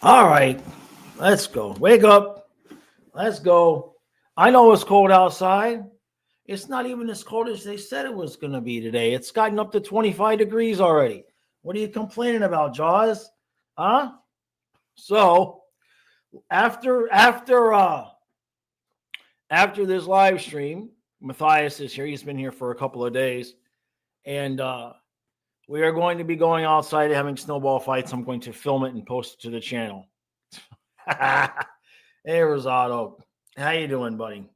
All right, let's go. Wake up. Let's go. I know it's cold outside. It's not even as cold as they said it was going to be today. It's gotten up to 25 degrees already. What are you complaining about, Jaws? Huh? So after this live stream, Matthias is here. He's been here for a couple of days, and we are going to be going outside and having snowball fights. I'm going to film it and post it to the channel. Hey, Rosado. How you doing, buddy?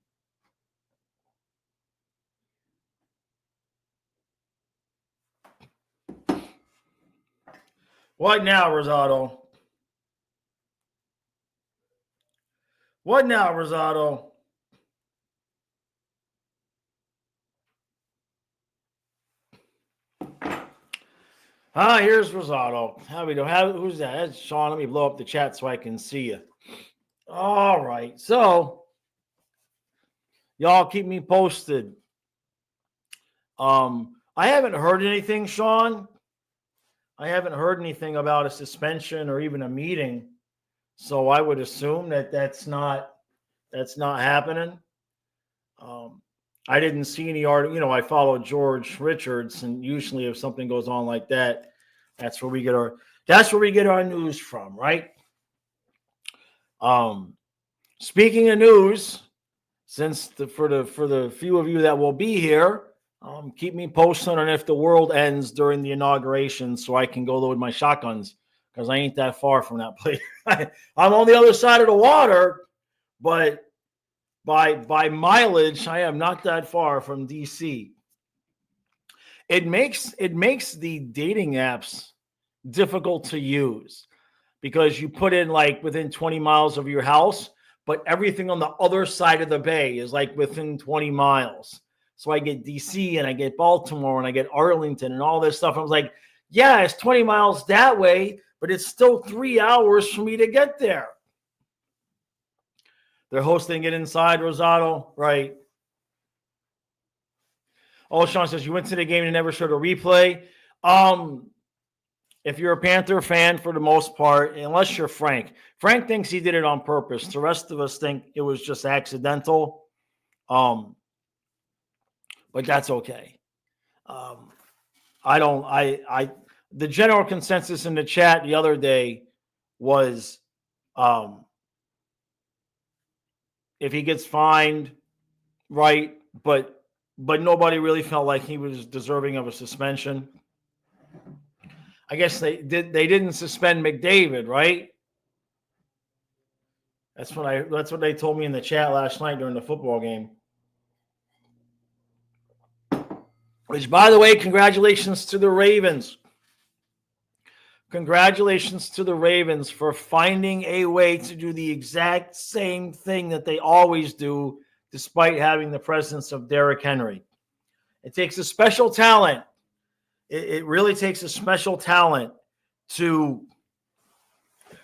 What now, Rosado? What now, Rosado? Here's Rosado. How we doing? Who's that? That's Sean. Let me blow up the chat so I can see you. All right. So, y'all keep me posted. I haven't heard anything, Sean. I haven't heard anything about a suspension or even a meeting. So I would assume that that's not happening. I didn't see any article. I follow George Richards, and usually if something goes on like that, that's where we get our news from, right? Speaking of news, since for the few of you that will be here, keep me posted on if the world ends during the inauguration, so I can go load my shotguns, because I ain't that far from that place. I'm on the other side of the water, but by mileage, I am not that far from DC. It makes the dating apps difficult to use because you put in like within 20 miles of your house, but everything on the other side of the bay is like within 20 miles. So I get DC and I get Baltimore and I get Arlington and all this stuff. I was like, yeah, it's 20 miles that way, but it's still 3 hours for me to get there. They're hosting it inside, Rosado, right? Oh, Sean says, you went to the game and never showed a replay. If you're a Panther fan, for the most part, unless you're Frank thinks he did it on purpose. The rest of us think it was just accidental. But that's okay. The general consensus in the chat the other day was, if he gets fined, right, but nobody really felt like he was deserving of a suspension. I guess they didn't suspend McDavid, right? That's what they told me in the chat last night during the football game. Which, by the way, congratulations to the Ravens. Congratulations to the Ravens for finding a way to do the exact same thing that they always do, despite having the presence of Derrick Henry. It takes a special talent. It really takes a special talent to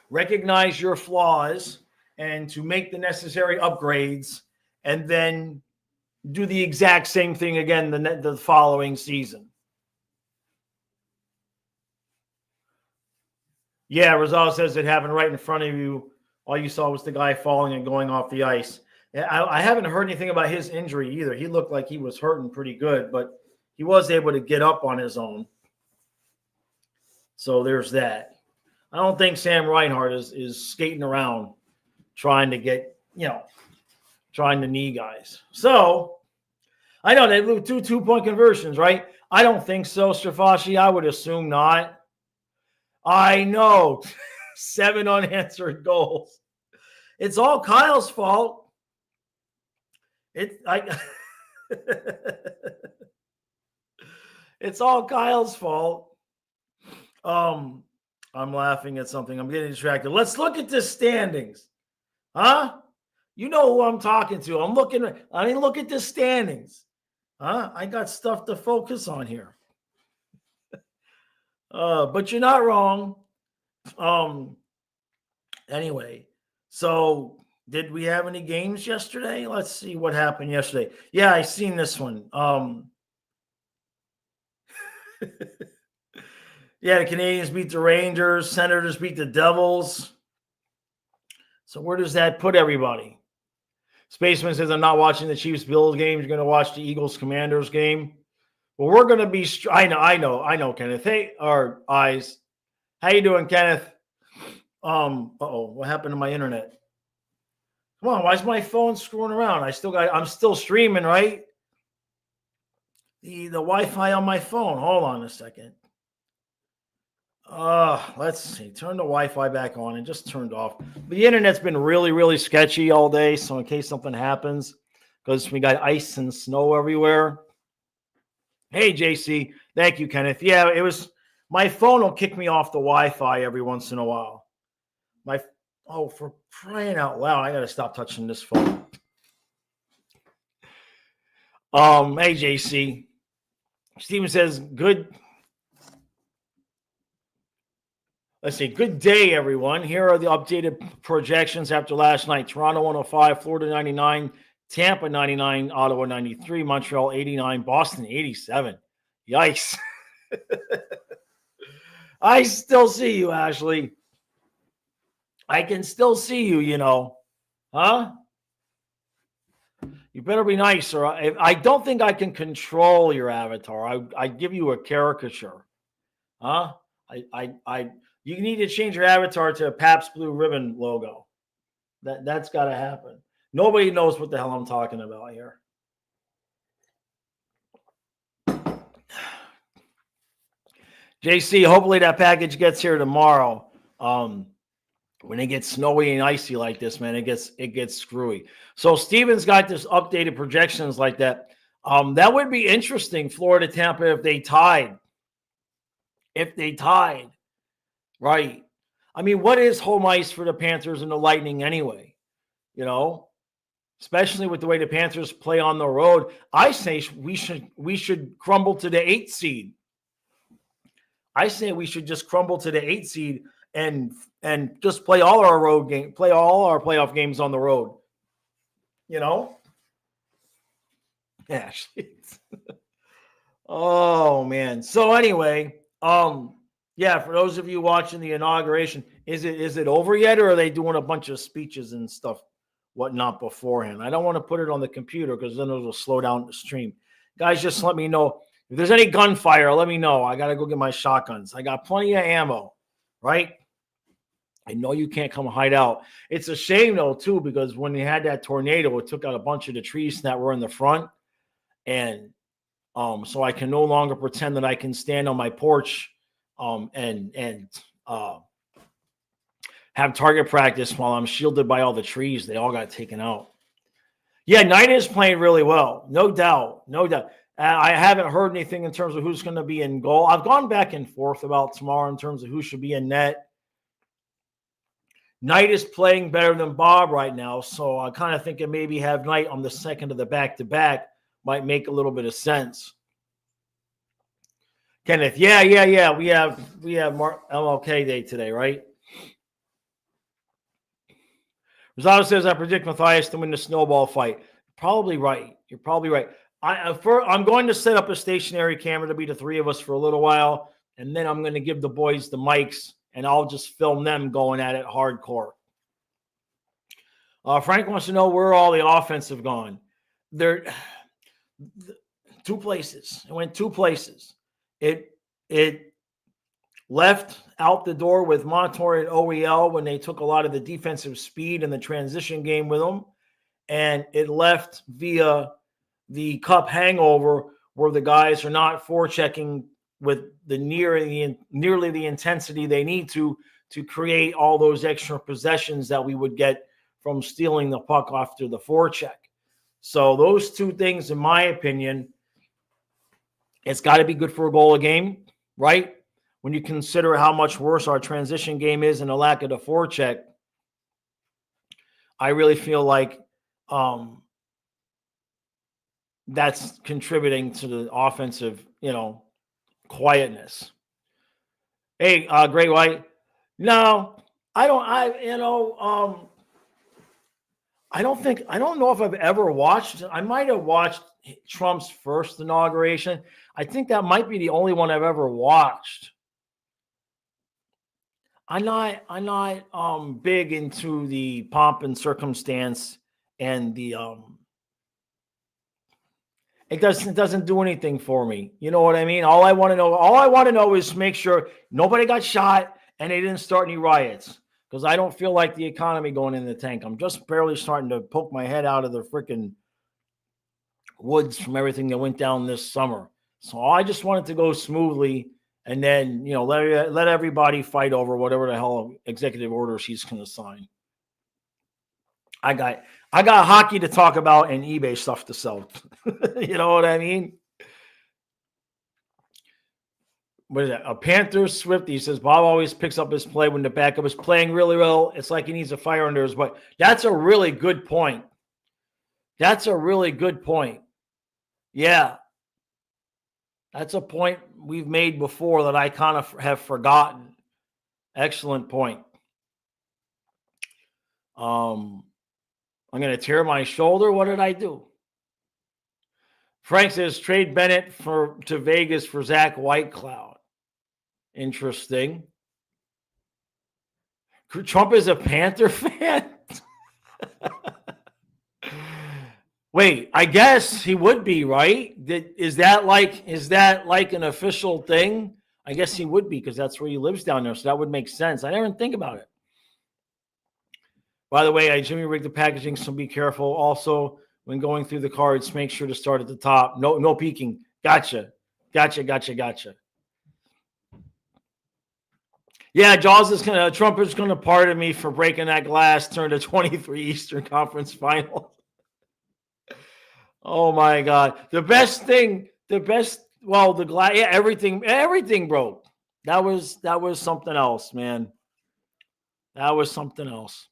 recognize your flaws and to make the necessary upgrades and then do the exact same thing again the following season. Yeah, Rosal says it happened right in front of you. All you saw was the guy falling and going off the ice. I haven't heard anything about his injury either. He looked like he was hurting pretty good, but he was able to get up on his own. So there's that. I don't think Sam Reinhart is skating around trying to get, trying to knee guys. So I know they blew two 2-point conversions, right? I don't think so, Strafashi. I would assume not. I know. 7 unanswered goals. It's all Kyle's fault. It's all Kyle's fault. I'm laughing at something. I'm getting distracted. Let's look at the standings. Huh? You know who I'm talking to. Look at the standings. Huh? I got stuff to focus on here. But you're not wrong. Anyway, so did we have any games yesterday? Let's see what happened yesterday. Yeah, I seen this one. Yeah, the Canadians beat the Rangers. Senators beat the Devils. So where does that put everybody? Spaceman says, I'm not watching the Chiefs-Bills game. You're going to watch the Eagles-Commanders game. Well, we're going to be – I know, Kenneth. Hey, our eyes. How you doing, Kenneth? What happened to my internet? Come on, why is my phone screwing around? I'm still streaming, right? The Wi-Fi on my phone. Hold on a second. Let's see. Turn the Wi-Fi back on and just turned off. The internet's been really, really sketchy all day. So in case something happens, because we got ice and snow everywhere. Hey, JC. Thank you, Kenneth. Yeah, it was my phone will kick me off the Wi-Fi every once in a while. For crying out loud, I got to stop touching this phone. Hey, JC. Steven says, good. Let's see. Good day, everyone. Here are the updated projections after last night. Toronto 105, Florida 99, Tampa 99, Ottawa 93, Montreal 89, Boston 87. Yikes. I still see you, Ashley. I can still see you, you know. Huh? You better be nice, or I don't think I can control your avatar. I give you a caricature. Huh? You need to change your avatar to a Pabst Blue Ribbon logo. That's got to happen. Nobody knows what the hell I'm talking about here. JC, hopefully that package gets here tomorrow. When it gets snowy and icy like this, man, it gets screwy. So Steven's got this updated projections like that. That would be interesting, Florida, Tampa, if they tied. Right. I mean, what is home ice for the Panthers and the Lightning anyway? You know, especially with the way the Panthers play on the road. I say we should crumble to the 8th seed. I say we should just crumble to the 8th seed and just play all our playoff games on the road. You know? Yeah. Oh man. So anyway, yeah, for those of you watching the inauguration, is it over yet, or are they doing a bunch of speeches and stuff, whatnot beforehand? I don't want to put it on the computer because then it'll slow down the stream. Guys, just let me know. If there's any gunfire, let me know. I got to go get my shotguns. I got plenty of ammo, right? I know you can't come hide out. It's a shame, though, too, because when they had that tornado, it took out a bunch of the trees that were in the front. And so I can no longer pretend that I can stand on my porch and have target practice while I'm shielded by all the trees. They all got taken out. Yeah, Knight is playing really well. No doubt. I haven't heard anything in terms of who's going to be in goal. I've gone back and forth about tomorrow in terms of who should be in net. Knight is playing better than Bob right now, so I kind of think maybe have Knight on the second of the back-to-back might make a little bit of sense. Kenneth, yeah. We have MLK Day today, right? Rosado says, I predict Matthias to win the snowball fight. Probably right. You're probably right. I'm going to set up a stationary camera to be the three of us for a little while, and then I'm going to give the boys the mics, and I'll just film them going at it hardcore. Frank wants to know where all the offensive gone. They're 2 places. It went 2 places. It left out the door with Montour and OEL when they took a lot of the defensive speed in the transition game with them, and it left via the cup hangover where the guys are not forechecking with the nearly the intensity they need to create all those extra possessions that we would get from stealing the puck after the forecheck. So those 2 things, in my opinion, it's got to be good for a goal a game, right? When you consider how much worse our transition game is and the lack of the forecheck, I really feel like that's contributing to the offensive, quietness. Hey, Great White. No, I don't. I don't know if I've ever watched. I might have watched Trump's first inauguration. I think that might be the only one I've ever watched. I'm not big into the pomp and circumstance and the it doesn't do anything for me. You know what I mean? All I want to know is make sure nobody got shot and they didn't start any riots. Because I don't feel like the economy going in the tank. I'm just barely starting to poke my head out of the freaking woods from everything that went down this summer. So I just want it to go smoothly, and then let everybody fight over whatever the hell executive order she's going to sign. I got hockey to talk about and eBay stuff to sell. You know what I mean? What is that? A Panthers Swifty says Bob always picks up his play when the backup is playing really well. It's like he needs a fire under his butt. That's a really good point. That's a really good point. Yeah. That's a point we've made before that I kind of have forgotten. Excellent point. I'm going to tear my shoulder. What did I do? Frank says trade Bennett to Vegas for Zach Whitecloud. Interesting. Trump is a Panther fan? Wait, I guess he would be, right? Is that like an official thing? I guess he would be because that's where he lives down there. So that would make sense. I didn't think about it. By the way, I Jimmy rigged the packaging, so be careful. Also, when going through the cards, make sure to start at the top. No peeking. Gotcha. Yeah, Trump is gonna pardon me for breaking that glass, turn to 23 Eastern Conference Final. Oh my God. The glass, yeah, everything broke. That was something else, man. That was something else.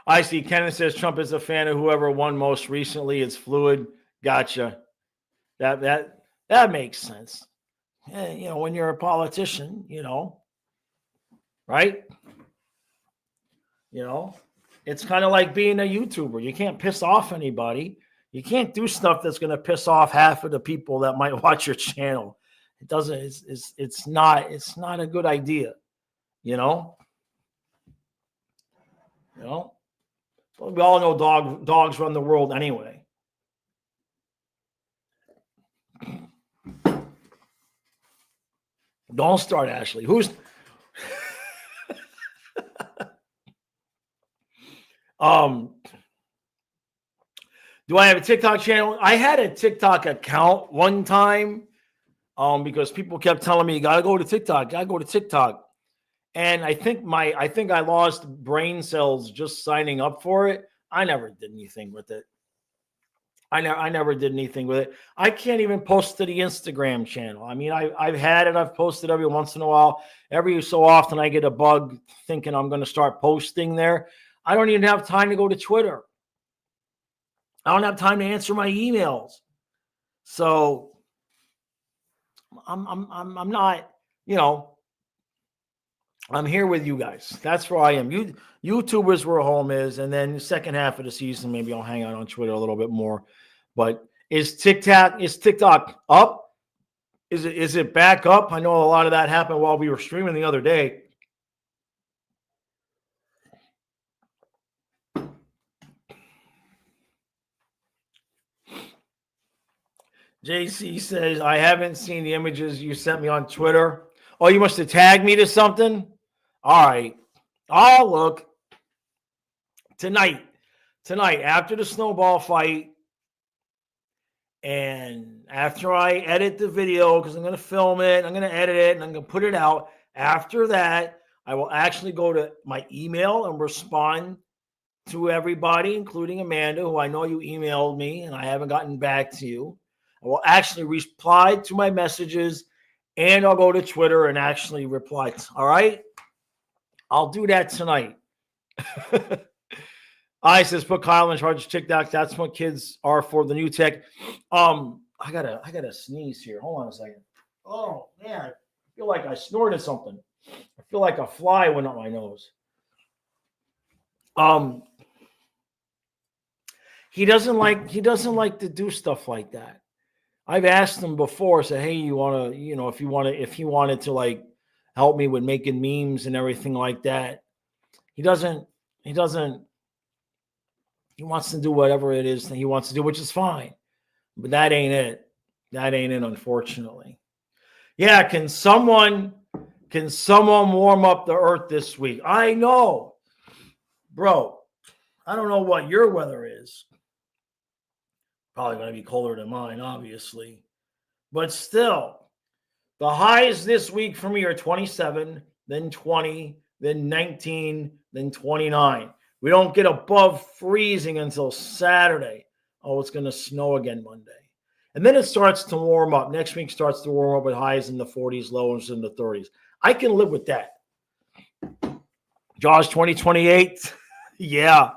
I see. Kenneth says Trump is a fan of whoever won most recently. It's fluid. Gotcha. That makes sense. When you're a politician, right? It's kind of like being a YouTuber. You can't piss off anybody. You can't do stuff that's going to piss off half of the people that might watch your channel. It doesn't. It's not a good idea. We all know dogs run the world anyway. Don't start, Ashley. Do I have a TikTok channel? I had a TikTok account one time because people kept telling me, you got to go to TikTok. And I think I lost brain cells just signing up for it. I never did anything with it. I never did anything with it. I can't even post to the Instagram channel. I mean, I've had it. I've posted every once in a while. Every so often I get a bug thinking I'm going to start posting there. I don't even have time to go to Twitter. I don't have time to answer my emails. So I'm not, I'm here with you guys. That's where I am. YouTube is where home is. And then the second half of the season, maybe I'll hang out on Twitter a little bit more. But is TikTok up? Is it back up? I know a lot of that happened while we were streaming the other day. JC says, I haven't seen the images you sent me on Twitter. Oh, you must have tagged me to something? All right. I'll look. Tonight, after the snowball fight, and after I edit the video, because I'm going to film it, I'm going to edit it, and I'm going to put it out. After that, I will actually go to my email and respond to everybody, including Amanda, who I know you emailed me, and I haven't gotten back to you. I will actually reply to my messages, and I'll go to Twitter and actually reply. All right? I'll do that tonight. I says put Kyle in charge of TikTok. That's what kids are for, the new tech. I gotta sneeze here. Hold on a second. Oh man, I feel like I snorted something. I feel like a fly went up my nose. He doesn't like to do stuff like that. I've asked him before, say, hey, you want to, if he wanted to like help me with making memes and everything like that. He doesn't, he wants to do whatever it is that he wants to do, which is fine. But that ain't it. That ain't it, unfortunately. Yeah, can someone warm up the earth this week? I know. Bro, I don't know what your weather is. Probably going to be colder than mine, obviously. But still, the highs this week for me are 27, then 20, then 19, then 29. We don't get above freezing until Saturday. Oh, it's going to snow again Monday. And then it starts to warm up. Next week starts to warm up with highs in the 40s, lows in the 30s. I can live with that. Jaws 2028. Yeah.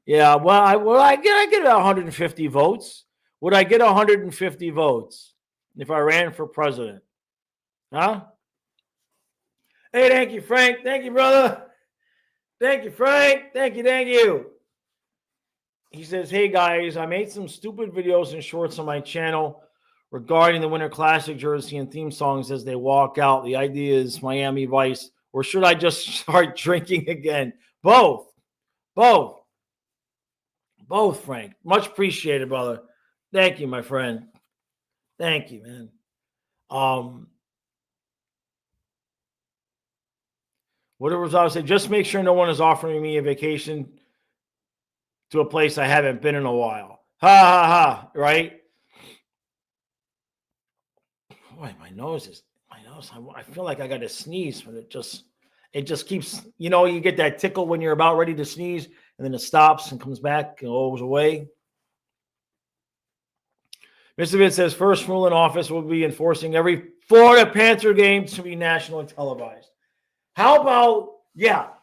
Yeah. Well, I get 150 votes. Would I get 150 votes if I ran for president? Huh? Hey, thank you, Frank. Thank you, brother. Thank you, Frank. Thank you. He says, hey, guys, I made some stupid videos and shorts on my channel regarding the Winter Classic jersey and theme songs as they walk out. The idea is Miami Vice, or should I just start drinking again? Both, Frank. Much appreciated, brother. Thank you, my friend. Thank you, man. Whatever was I would say, just make sure no one is offering me a vacation to a place I haven't been in a while. Ha ha ha, right? Boy, my nose. I feel like I got to sneeze, but it just keeps, you get that tickle when you're about ready to sneeze, and then it stops and comes back and goes away. Mr. Vitt says, first rule in office will be enforcing every Florida Panther game to be nationally televised. How about,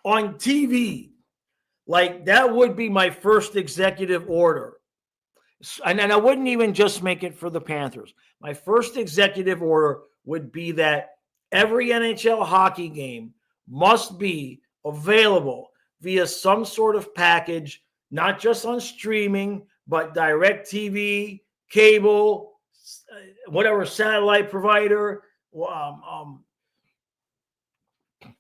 on TV? Like, that would be my first executive order. And I wouldn't even just make it for the Panthers. My first executive order would be that every NHL hockey game must be available via some sort of package, not just on streaming, but direct TV, cable, whatever satellite provider,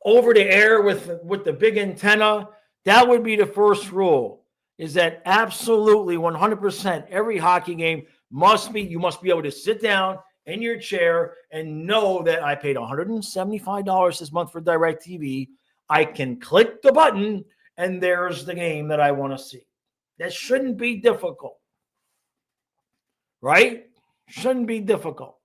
over the air with the big antenna. That would be the first rule, is that absolutely 100% every hockey game you must be able to sit down in your chair and know that I paid $175 this month for DirecTV. I can click the button and there's the game that I want to see. That shouldn't be difficult, right? Shouldn't be difficult.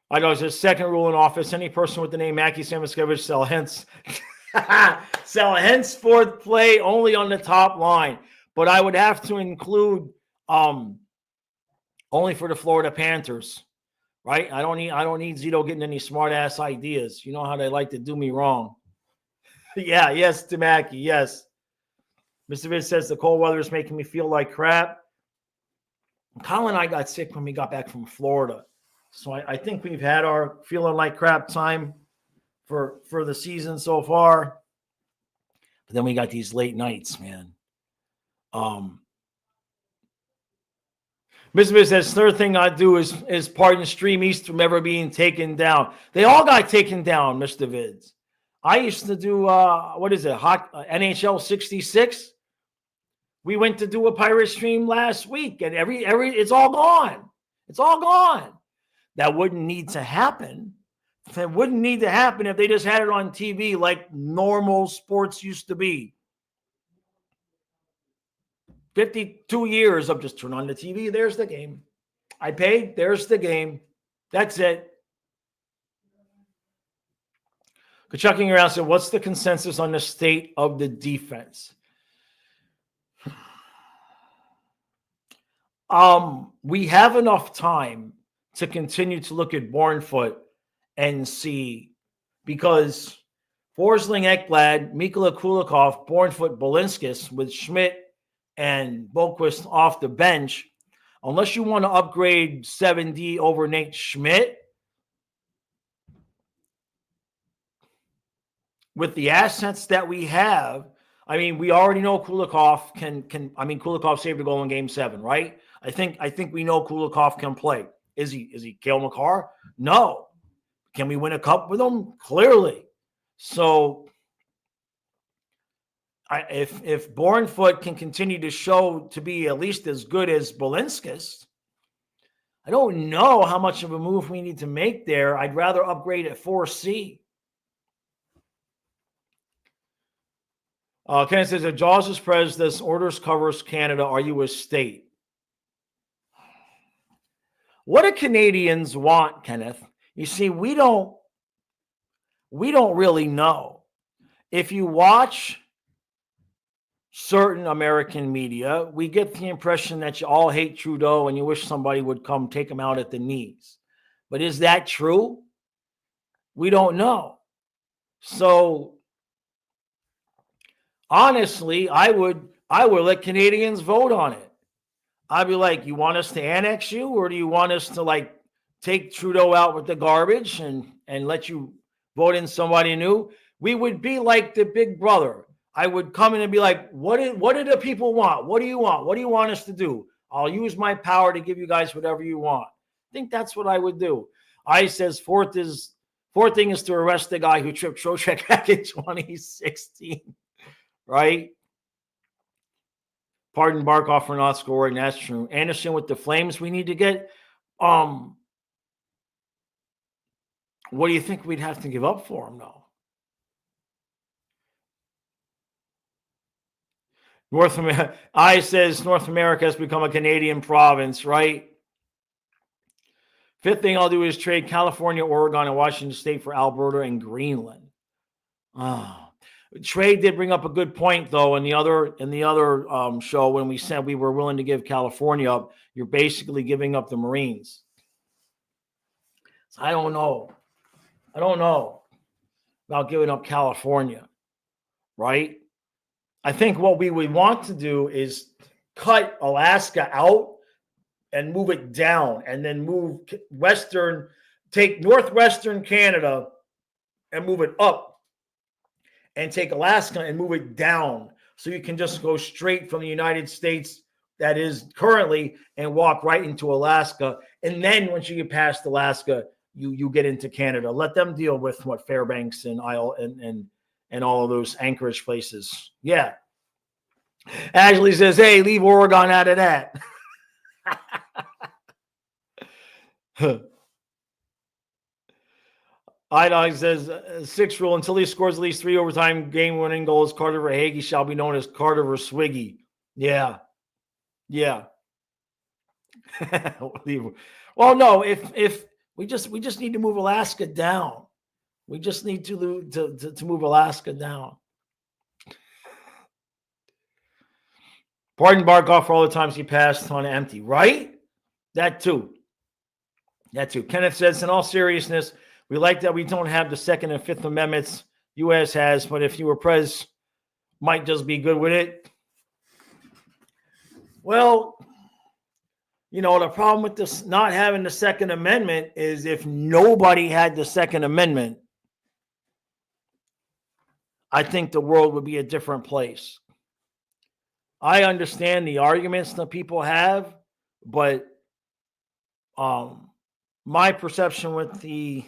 I know it's a second rule in office. Any person with the name Mackie Samoskevich sell henceforth play only on the top line. But I would have to include only for the Florida Panthers, right? I don't need Zito getting any smart ass ideas. You know how they like to do me wrong. Yes, to Mackie, yes. Mr. Vitt says the cold weather is making me feel like crap. Colin and I got sick when we got back from Florida. So I think we've had our feeling like crap time for the season so far. But then we got these late nights, man. Mr. Vitt says, third thing I do is pardon Stream East from ever being taken down. They all got taken down, Mr. Vids. I used to do, NHL 66. We went to do a pirate stream last week, and it's all gone. It's all gone. That wouldn't need to happen. It wouldn't need to happen if they just had it on TV like normal sports used to be. 52 years of just turn on the TV, there's the game. I paid, there's the game. That's it. Kachucking around said, what's the consensus on the state of the defense? We have enough time to continue to look at Bornfoot and see, because Forsling, Ekblad, Mikula Kulikov, Bornfoot, Balinskis with Schmidt and Boquist off the bench, unless you want to upgrade 7D over Nate Schmidt, with the assets that we have, I mean, we already know Kulikov Kulikov saved a goal in Game 7, right? I think we know Kulikov can play. Is he Cale Makar? No. Can we win a cup with him? Clearly. So if Bornfoot can continue to show to be at least as good as Balinskis, I don't know how much of a move we need to make there. I'd rather upgrade at 4C. Ken says, if Jaws is president, orders covers Canada, are you a state? What do Canadians want, Kenneth? You see, we don't really know. If you watch certain American media, we get the impression that you all hate Trudeau and you wish somebody would come take him out at the knees. But is that true? We don't know. So honestly, I would let Canadians vote on it. I'd be like, you want us to annex you, or do you want us to like take Trudeau out with the garbage and let you vote in somebody new? We would be like the big brother. I would come in and be like, what do the people want? What do you want? What do you want us to do? I'll use my power to give you guys whatever you want. I think that's what I would do. I says fourth thing is to arrest the guy who tripped Trocheck back in 2016, right? Pardon Barkov for not scoring. That's true. Anderson with the Flames we need to get. What do you think we'd have to give up for him, though? North America, I says North America has become a Canadian province, right? Fifth thing I'll do is trade California, Oregon, and Washington State for Alberta and Greenland. Trade did bring up a good point, though, in the other show when we said we were willing to give California up. You're basically giving up the Marines. So I don't know about giving up California, right? I think what we would want to do is cut Alaska out and move it down, and then take northwestern Canada and move it up, and take Alaska and move it down. So you can just go straight from the United States that is currently and walk right into Alaska. And then once you get past Alaska, you get into Canada. Let them deal with what Fairbanks and Isle and all of those Anchorage places. Yeah. Ashley says, hey, leave Oregon out of that. Idog says, sixth rule, until he scores at least 3 overtime game-winning goals, Carter Verhaeghe shall be known as Carter Verswiggy. Yeah. Well, no, if we just need to move Alaska down. We just need to move Alaska down. Pardon Barkov for all the times he passed on empty, right? That too. Kenneth says, in all seriousness, we like that we don't have the Second and Fifth Amendments U.S. has, but if you were pres, might just be good with it. Well, the problem with this not having the Second Amendment is if nobody had the Second Amendment, I think the world would be a different place. I understand the arguments that people have, but my perception with the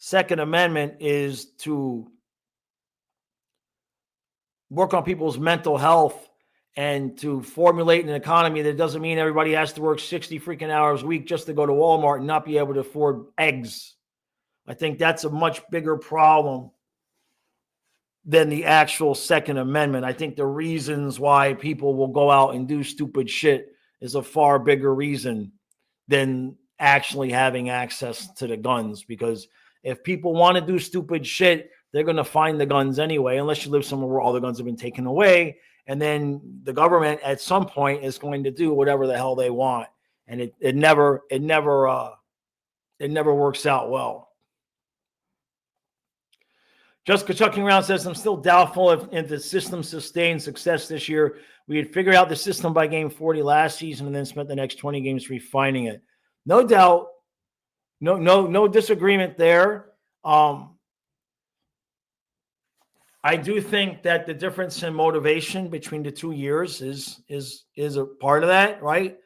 Second Amendment is to work on people's mental health and to formulate an economy that doesn't mean everybody has to work 60 freaking hours a week just to go to Walmart and not be able to afford eggs. I think that's a much bigger problem than the actual Second Amendment. I think the reasons why people will go out and do stupid shit is a far bigger reason than actually having access to the guns. Because if people want to do stupid shit, they're going to find the guns anyway, unless you live somewhere where all the guns have been taken away. And then the government at some point is going to do whatever the hell they want. And it never works out well. Jessica Chucking Around says, I'm still doubtful if the system sustained success this year. We had figured out the system by game 40 last season and then spent the next 20 games refining it. No doubt. No disagreement there. I do think that the difference in motivation between the 2 years is a part of that, right?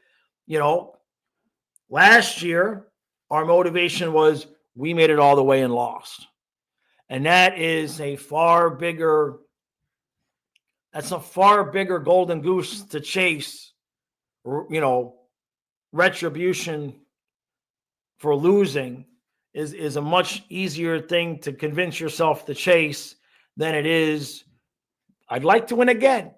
Last year, our motivation was we made it all the way and lost. And that is a far bigger golden goose to chase, retribution for losing is a much easier thing to convince yourself to chase than it is, I'd like to win again.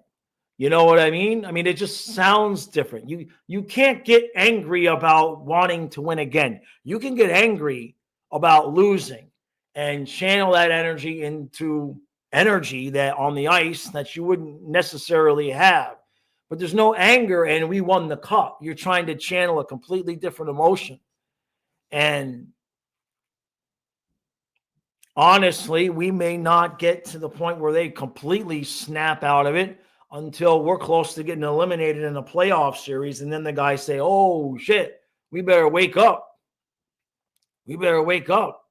You know what I mean? I mean, it just sounds different. You can't get angry about wanting to win again. You can get angry about losing and channel that energy into energy that on the ice that you wouldn't necessarily have. But there's no anger and we won the cup. You're trying to channel a completely different emotion. And honestly, we may not get to the point where they completely snap out of it until we're close to getting eliminated in a playoff series. And then the guys say, oh, shit, we better wake up. We better wake up,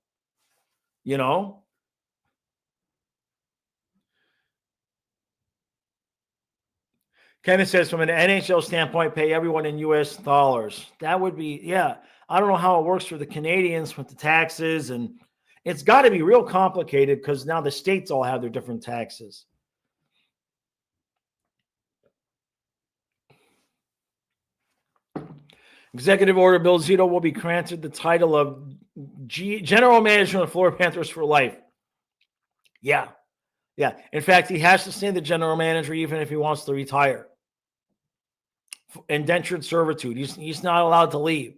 Kenneth says, from an NHL standpoint, pay everyone in U.S. dollars. That would be, yeah. I don't know how it works for the Canadians with the taxes. And it's got to be real complicated because now the states all have their different taxes. Executive Order Bill Zito will be granted the title of General Manager of the Florida Panthers for life. Yeah. In fact, he has to stay the general manager even if he wants to retire. Indentured servitude. He's not allowed to leave.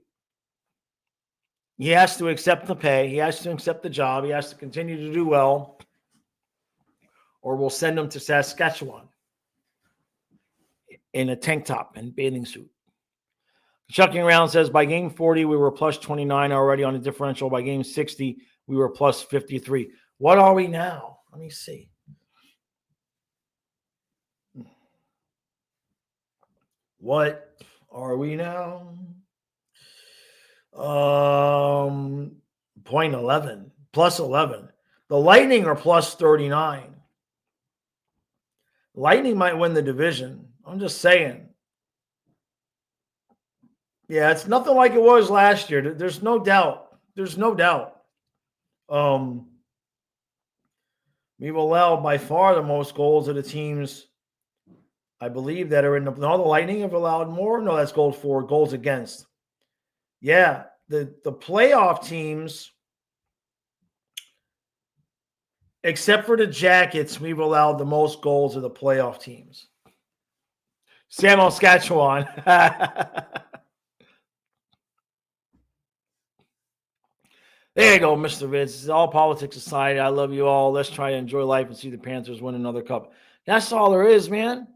He has to accept the pay. He has to accept the job. He has to continue to do well, or we'll send him to Saskatchewan in a tank top and bathing suit. Chucking around says, by game 40, we were plus 29 already on a differential. By game 60, we were plus 53. What are we now? Let me see. What are we now? 0.11, plus 11. The Lightning are plus 39. Lightning might win the division. I'm just saying. Yeah, it's nothing like it was last year. There's no doubt. We've allowed by far the most goals of the teams, I believe, that are in the Lightning have allowed more. No, that's goals against. Yeah, the playoff teams, except for the Jackets, we've allowed the most goals of the playoff teams. Saskatchewan. There you go, Mr. Vince. It's all politics aside. I love you all. Let's try to enjoy life and see the Panthers win another cup. That's all there is, man.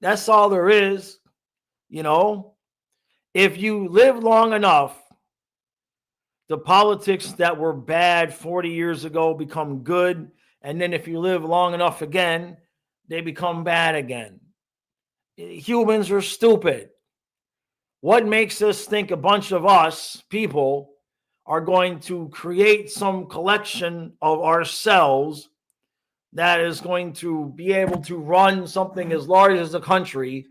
That's all there is. If you live long enough, the politics that were bad 40 years ago become good. And then if you live long enough again, they become bad again. Humans are stupid. What makes us think a bunch of us people are going to create some collection of ourselves that is going to be able to run something as large as a country,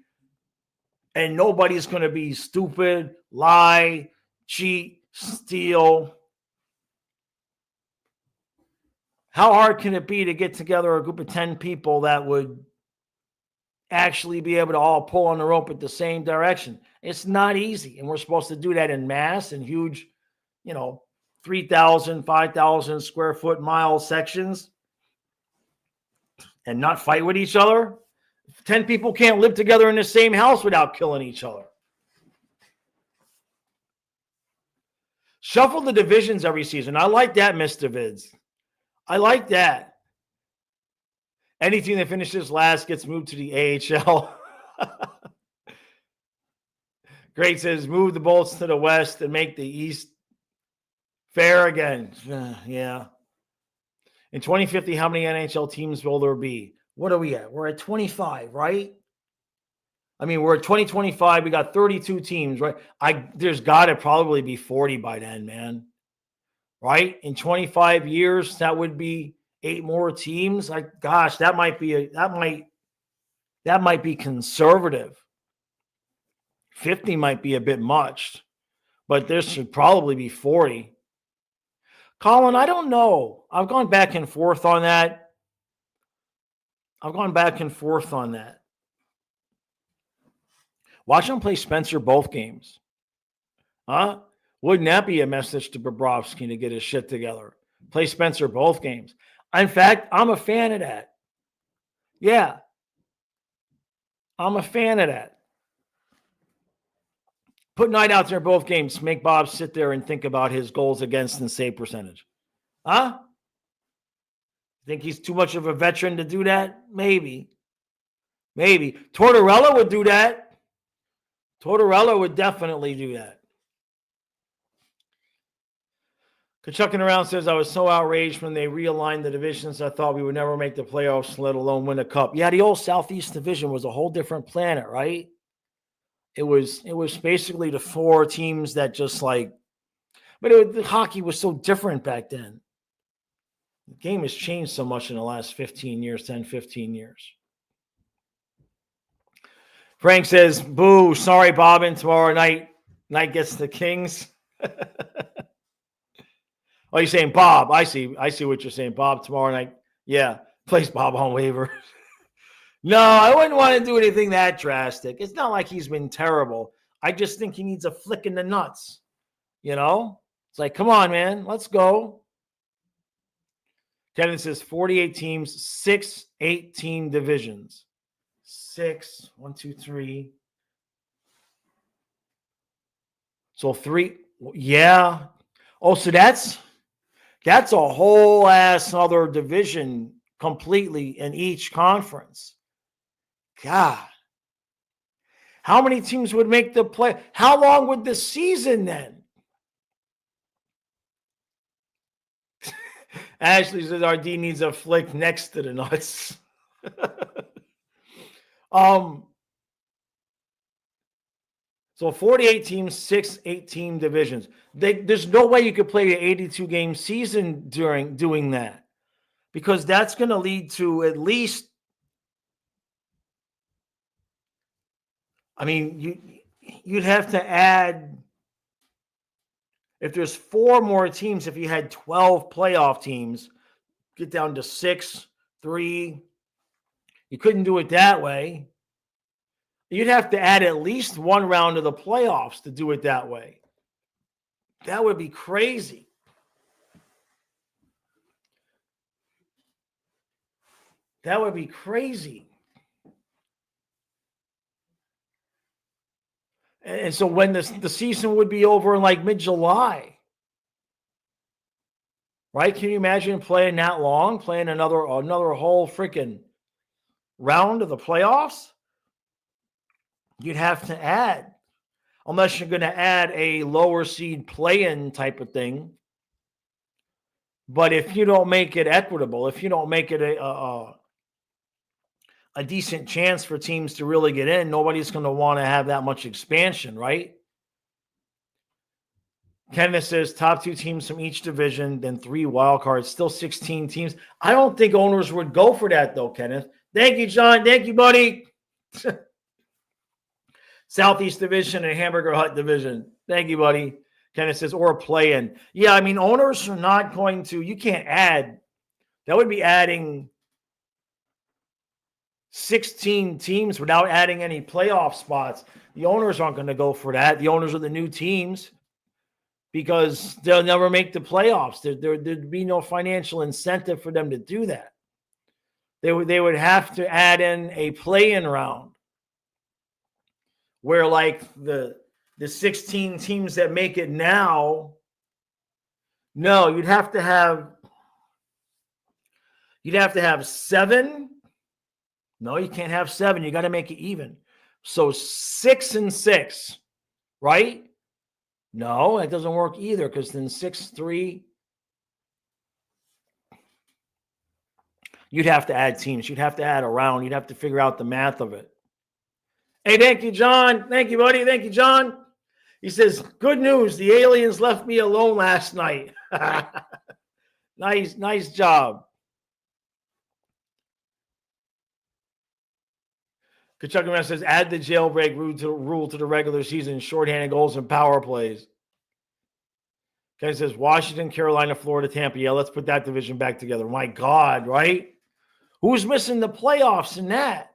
and nobody's going to be stupid, lie, cheat, steal? How hard can it be to get together a group of 10 people that would actually be able to all pull on the rope at the same direction? It's not easy. And we're supposed to do that in mass in huge, 3,000, 5,000 square foot mile sections and not fight with each other. 10 people can't live together in the same house without killing each other. Shuffle the divisions every season. I like that, Mr. Vids. I like that. Any team that finishes last gets moved to the AHL. Great says, move the Bolts to the West and make the East fair again. Yeah. In 2050, how many NHL teams will there be? What are we at? We're at 25, right? I mean, we're at 2025. We got 32 teams, right? There's got to probably be 40 by then, man. Right? In 25 years, that would be 8 more teams. That might be conservative. 50 might be a bit much, but there should probably be 40. Colin, I don't know. I've gone back and forth on that. Watch him play Spencer both games. Huh? Wouldn't that be a message to Bobrovsky to get his shit together? Play Spencer both games. In fact, I'm a fan of that. Yeah. I'm a fan of that. Put Knight out there both games. Make Bob sit there and think about his goals against and save percentage. Huh? Think he's too much of a veteran to do that? Maybe. Tortorella would do that. Tortorella would definitely do that. Kachucking around says, I was so outraged when they realigned the divisions. I thought we would never make the playoffs, let alone win a cup. Yeah, the old Southeast Division was a whole different planet, right? It was basically the 4 teams that just like, but the hockey was so different back then. The game has changed so much in the last 15 years, 10, 15 years. Frank says, boo, sorry, Bobbin, tomorrow night gets the Kings. Oh, you're saying Bob. I see what you're saying. Bob tomorrow night. Yeah, place Bob on waiver. No, I wouldn't want to do anything that drastic. It's not like he's been terrible. I just think he needs a flick in the nuts. It's like, come on, man, let's go. Kevin says 48 teams, 6 8-team divisions. 6, 1, 2, 3. So 3, yeah. Oh, so that's a whole ass other division completely in each conference. God. How many teams would make the play? How long would the season then? Ashley says RD needs a flick next to the nuts. So 48 teams, 6 8-team divisions. There's no way you could play an 82-game season during doing that, because that's going to lead to at least, you'd have to add, if there's 4 more teams, if you had 12 playoff teams, get down to 6, 3. You couldn't do it that way. You'd have to add at least 1 round of the playoffs to do it that way. That would be crazy. That would be crazy. And so when the season would be over in like mid-July, right? Can you imagine playing that long, playing another whole freaking round of the playoffs? You'd have to add, unless you're going to add a lower seed play-in type of thing. But if you don't make it equitable, if you don't make it a decent chance for teams to really get in, nobody's going to want to have that much expansion, right? Kenneth says top 2 teams from each division, then 3 wild cards, still 16 teams. I don't think owners would go for that, though, Kenneth. Thank you, John. Thank you, buddy. Southeast Division and Hamburger Hut Division. Thank you, buddy. Kenneth says, or a play-in. Yeah, owners are not going to, you can't add. That would be adding 16 teams without adding any playoff spots. The owners aren't going to go for that. The owners of the new teams, because they'll never make the playoffs. There'd be no financial incentive for them to do that. They would have to add in a play-in round where like the 16 teams that make it now, no, you'd have to have 7. No, you can't have 7. You got to make it even. So 6 and 6, right? No, that doesn't work either, because then 6-3. You'd have to add teams. You'd have to add a round. You'd have to figure out the math of it. Hey, thank you, John. Thank you, buddy. Thank you, John. He says, good news. The aliens left me alone last night. Nice job. Kachuk Man says, add the jailbreak rule to the regular season, shorthanded goals and power plays. Ken says, Washington, Carolina, Florida, Tampa. Yeah, let's put that division back together. My God, right? Who's missing the playoffs in that?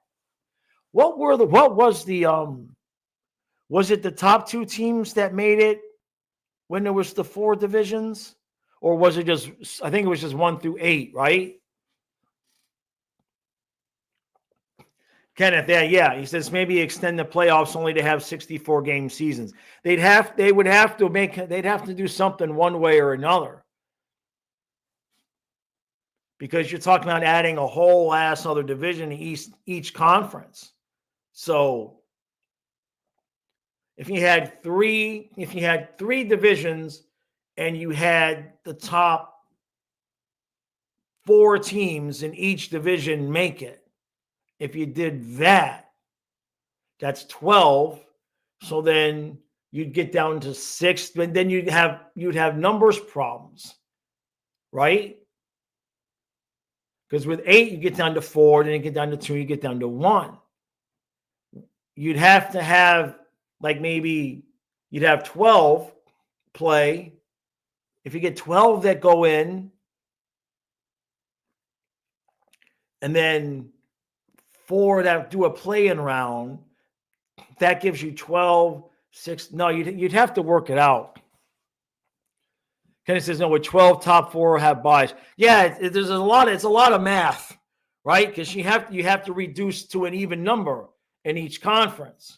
Was it the top two teams that made it when there was the four divisions? Or was it just, I think it was just 1 through 8, right? Kenneth, yeah. He says maybe extend the playoffs only to have 64 game seasons. They'd have to do something one way or another. Because you're talking about adding a whole ass other division in each conference. So if you had three divisions and you had the top 4 teams in each division make it, if you did that, that's 12. So then you'd get down to 6, but then you'd have numbers problems, right? Because with 8, you get down to 4, then you get down to 2, you get down to 1. You'd have to have, like, maybe you'd have 12 play. If you get 12 that go in, and then 4 that do a play-in round, that gives you 12, 6. No, you'd have to work it out. Kenny says, no, with 12 top 4 have buys. Yeah, it's a lot of math, right? Because you have to reduce to an even number in each conference.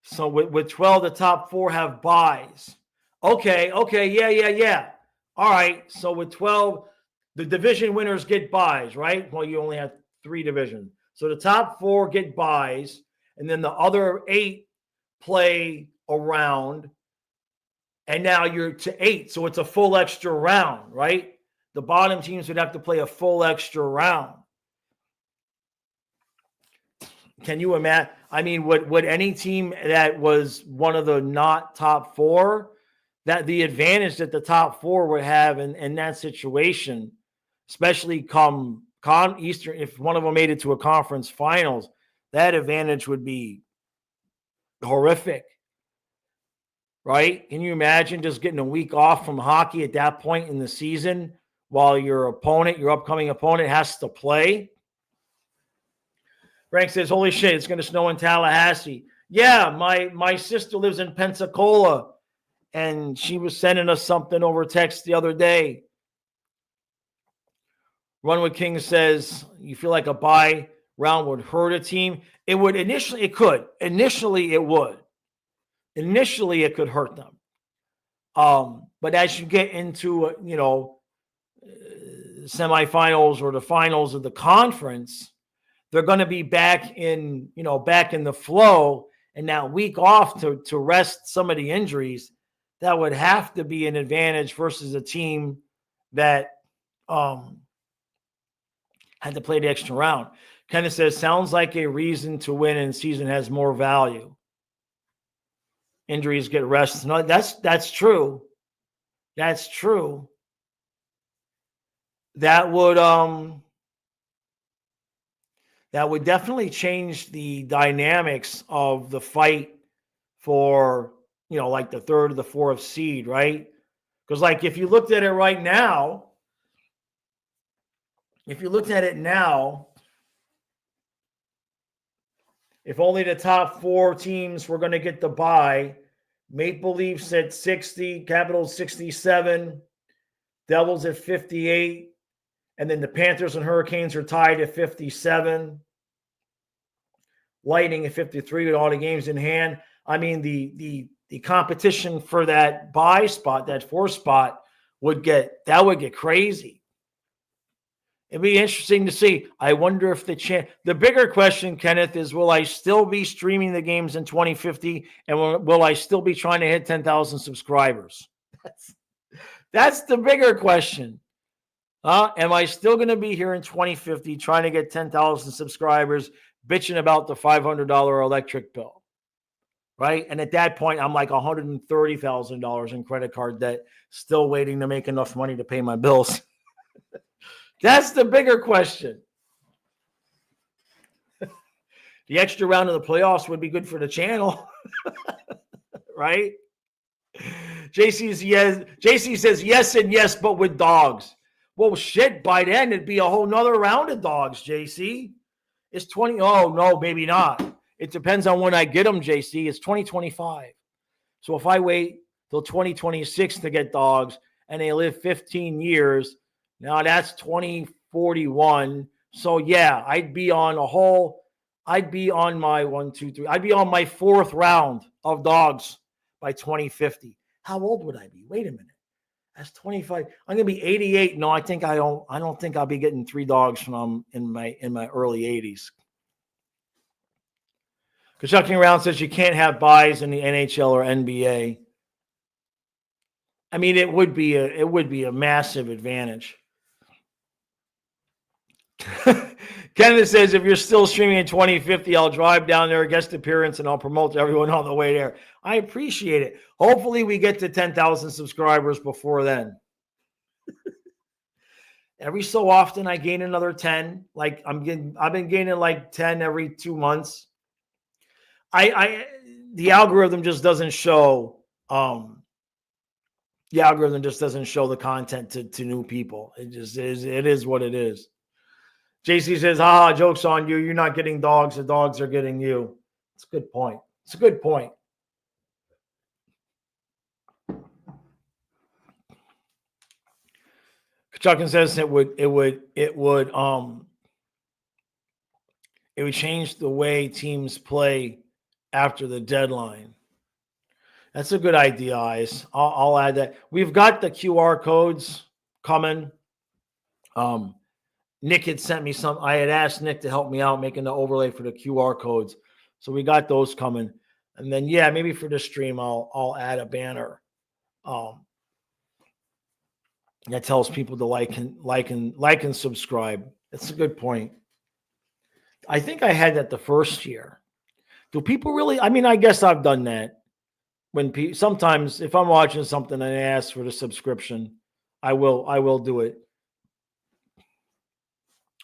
So with 12, the top 4 have buys. Okay, yeah. All right, so with 12, the division winners get buys, right? Well, you only have 3 divisions. So the top 4 get buys, and then the other 8 play a round, and now you're to 8. So it's a full extra round, right? The bottom teams would have to play a full extra round. Can you imagine? I mean, would any team that was one of the not top 4, that the advantage that the top 4 would have in that situation, especially come Eastern, if one of them made it to a conference finals, that advantage would be horrific, right? Can you imagine just getting a week off from hockey at that point in the season while your upcoming opponent has to play? Frank says, holy shit, it's going to snow in Tallahassee. Yeah, my sister lives in Pensacola, and she was sending us something over text the other day. Runwood King says, you feel like a bye round would hurt a team? It would initially. It could. Initially, it would. Initially, it could hurt them. But as you get into, semifinals or the finals of the conference, they're going to be back in the flow, and that week off to rest some of the injuries, that would have to be an advantage versus a team that had to play the extra round. Kenneth says, sounds like a reason to win in season has more value. Injuries get rest. No, that's true. That's true. That would definitely change the dynamics of the fight for, like the 3rd or the 4th seed, right? Because, like, if you looked at it right now, if only the top 4 teams were going to get the bye, Maple Leafs at 60, Capitals 67, Devils at 58, and then the Panthers and Hurricanes are tied at 57. Lightning at 53 with all the games in hand. I mean, the competition for that bye spot, that 4th spot, would get crazy. It'd be interesting to see. I wonder if the bigger question, Kenneth, is will I still be streaming the games in 2050, and will I still be trying to hit 10,000 subscribers? That's the bigger question. Am I still going to be here in 2050 trying to get 10,000 subscribers, bitching about the $500 electric bill, right? And at that point, I'm like $130,000 in credit card debt, still waiting to make enough money to pay my bills. That's the bigger question. The extra round of the playoffs would be good for the channel, right? JC says yes and yes, but with dogs. Well, shit, by then it'd be a whole nother round of dogs, JC. It's 20. Oh, no, maybe not. It depends on when I get them, JC. It's 2025. So if I wait till 2026 to get dogs and they live 15 years, now that's 2041. So yeah, I'd be on my 1, 2, 3. I'd be on my 4th round of dogs by 2050. How old would I be? Wait a minute. That's 25. I'm gonna be 88. No, I don't think I'll be getting 3 dogs when I'm in my early 80s. Constructing Around says you can't have buys in the NHL or NBA. I mean, it would be a massive advantage. Kenneth says, if you're still streaming in 2050, I'll drive down there, guest appearance, and I'll promote to everyone on the way there. I appreciate it. Hopefully we get to 10,000 subscribers before then. Every so often I gain another 10. Like I've been gaining like 10 every 2 months. The algorithm just doesn't show the content to new people. It is what it is. JC says, joke's on you. You're not getting dogs. The dogs are getting you. It's a good point. Kachukin says it would change the way teams play after the deadline. That's a good idea, Ice. I'll add that. We've got the QR codes coming. Nick had sent me some. I had asked Nick to help me out making the overlay for the QR codes. So we got those coming. And then, yeah, maybe for the stream, I'll add a banner that tells people to like and subscribe. That's a good point. I think I had that the first year. Do people really? I mean, I guess I've done that. When sometimes if I'm watching something and I ask for the subscription, I will do it.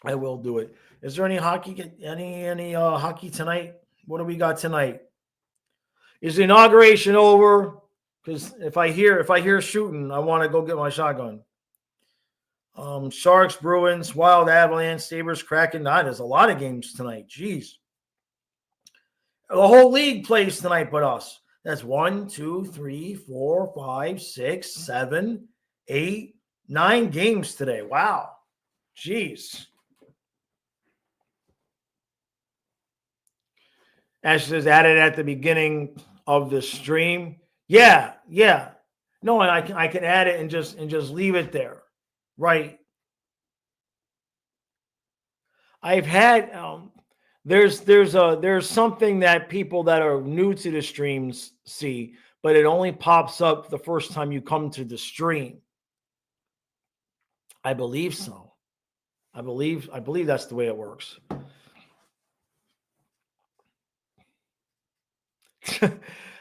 I will do it. Is there any hockey? Any hockey tonight? What do we got tonight? Is the inauguration over? Because if I hear shooting, I want to go get my shotgun. Sharks, Bruins, Wild, Avalanche, Sabres, Kraken. There's a lot of games tonight. Jeez. The whole league plays tonight but us. That's 1, 2, 3, 4, 5, 6, 7, 8, 9 games today. Wow. Jeez. Ash says added at the beginning of the stream. Yeah. No, and I can add it and just leave it there. Right. I've had there's something that people that are new to the streams see, but it only pops up the first time you come to the stream. I believe so. I believe that's the way it works.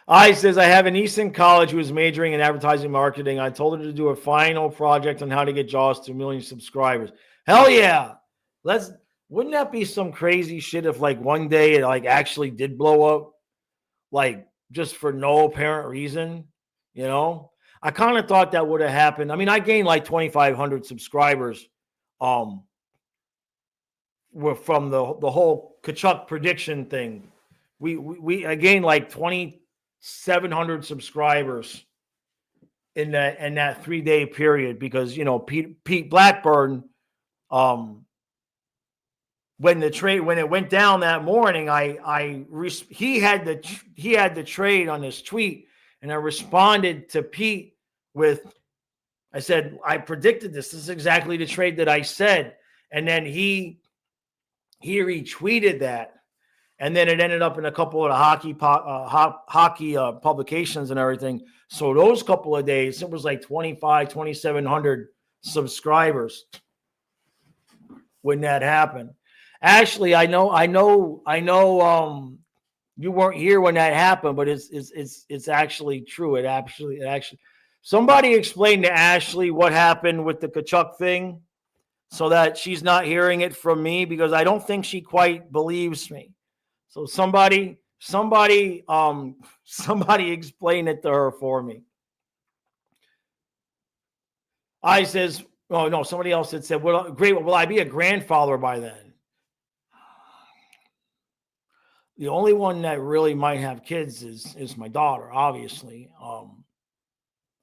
I says, I have a niece in college who is majoring in advertising marketing. I told her to do a final project on how to get Jaws to 1 million subscribers. Hell yeah. Wouldn't that be some crazy shit if like one day it like actually did blow up? Like just for no apparent reason, you know? I kind of thought that would have happened. I mean, I gained like 2,500 subscribers from the whole Kachuk prediction thing. I gained like 2,700 subscribers in that 3-day period because Pete Blackburn, when it went down that morning, he had the trade on his tweet, and I responded to Pete I said, I predicted this. This is exactly the trade that I said, and then he retweeted that. And then it ended up in a couple of the hockey publications and everything. So those couple of days, it was like 2,700 subscribers when that happened. Ashley, I know. You weren't here when that happened, but it's actually true. It actually. Somebody explain to Ashley what happened with the Kachuk thing, so that she's not hearing it from me, because I don't think she quite believes me. So somebody explain it to her for me. I says, oh no, somebody else had said, well, great, will I be a grandfather by then? The only one that really might have kids is my daughter, obviously.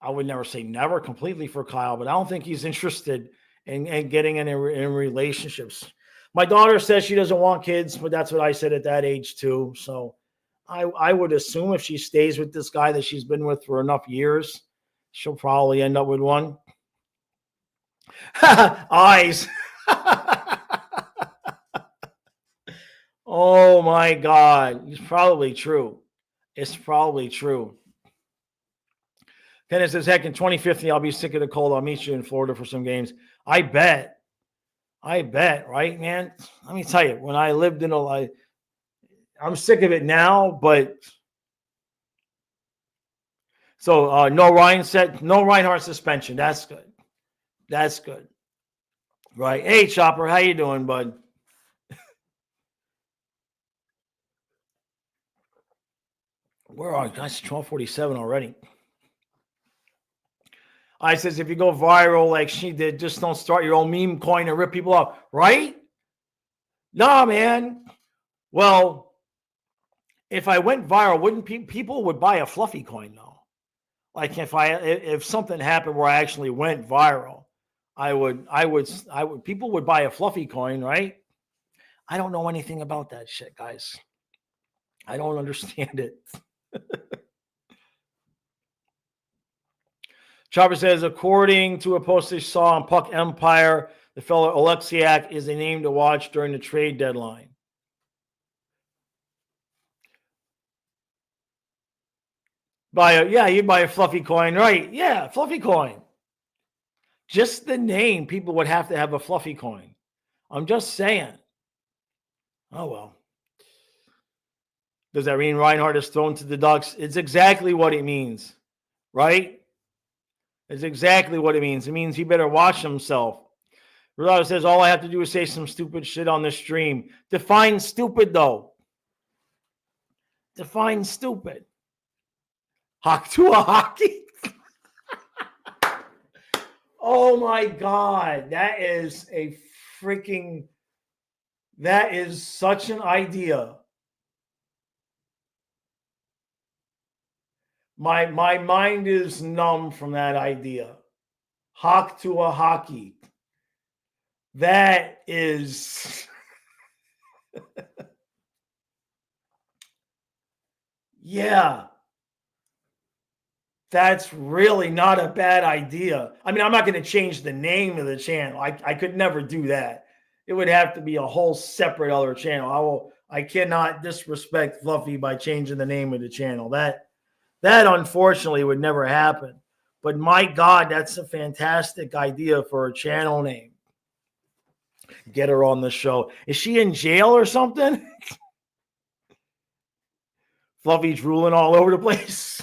I would never say never completely for Kyle, but I don't think he's interested in getting in relationships. My daughter says she doesn't want kids, but that's what I said at that age too. So I would assume if she stays with this guy that she's been with for enough years, she'll probably end up with one. Eyes. Oh my God. It's probably true. It's probably true. Kenneth says, heck, in 2050, I'll be sick of the cold. I'll meet you in Florida for some games. I bet, right, man? Let me tell you, when I lived in I'm sick of it now, but so no Reinhardt suspension. That's good. That's good. Right. Hey, Chopper, how you doing, bud? Where are you? That's 12:47 already. I says, if you go viral like she did, just don't start your own meme coin and rip people off, right? Nah, man. Well, if I went viral, wouldn't people would buy a fluffy coin though? Like if something happened where I actually went viral, I would people would buy a fluffy coin, right? I don't know anything about that shit, guys. I don't understand it. Chopper says, according to a post I saw on Puck Empire, the fellow Alexiak is a name to watch during the trade deadline. You'd buy a fluffy coin, right? Yeah, fluffy coin. Just the name, people would have to have a fluffy coin. I'm just saying. Oh, well. Does that mean Reinhardt is thrown to the Ducks? It's exactly what it means, right? It's exactly what it means. It means he better watch himself. Rolado says, all I have to do is say some stupid shit on the stream. Define stupid, though. Define stupid. Hawk to a hockey? Oh, my God. That is such an idea. My mind is numb from that idea. Hawk to a hockey. That is yeah. That's really not a bad idea. I mean, I'm not going to change the name of the channel. I could never do that. It would have to be a whole separate other channel. I cannot disrespect Fluffy by changing the name of the channel. That unfortunately would never happen. But my God, that's a fantastic idea for a channel name. Get her on the show. Is she in jail or something? Fluffy drooling all over the place.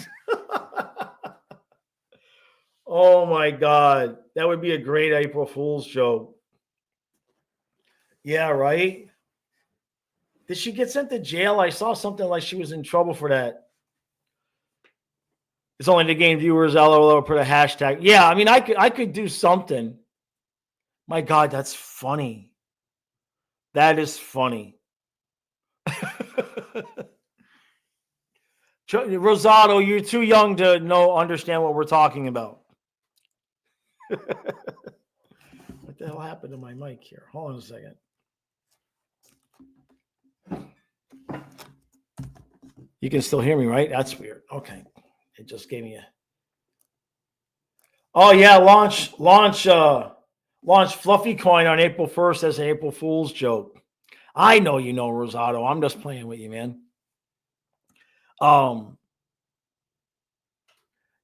Oh my God. That would be a great April Fool's joke. Yeah, right? Did she get sent to jail? I saw something like she was in trouble for that. It's only the game viewers, LOL, put a hashtag. Yeah, I mean, I could do something. My God, that's funny. That is funny. Rosado, you're too young to understand what we're talking about. What the hell happened to my mic here? Hold on a second. You can still hear me, right? That's weird. Okay. It just gave me a... Oh, yeah. Launch Fluffy Coin on April 1st as an April Fool's joke. I know you know, Rosado. I'm just playing with you, man.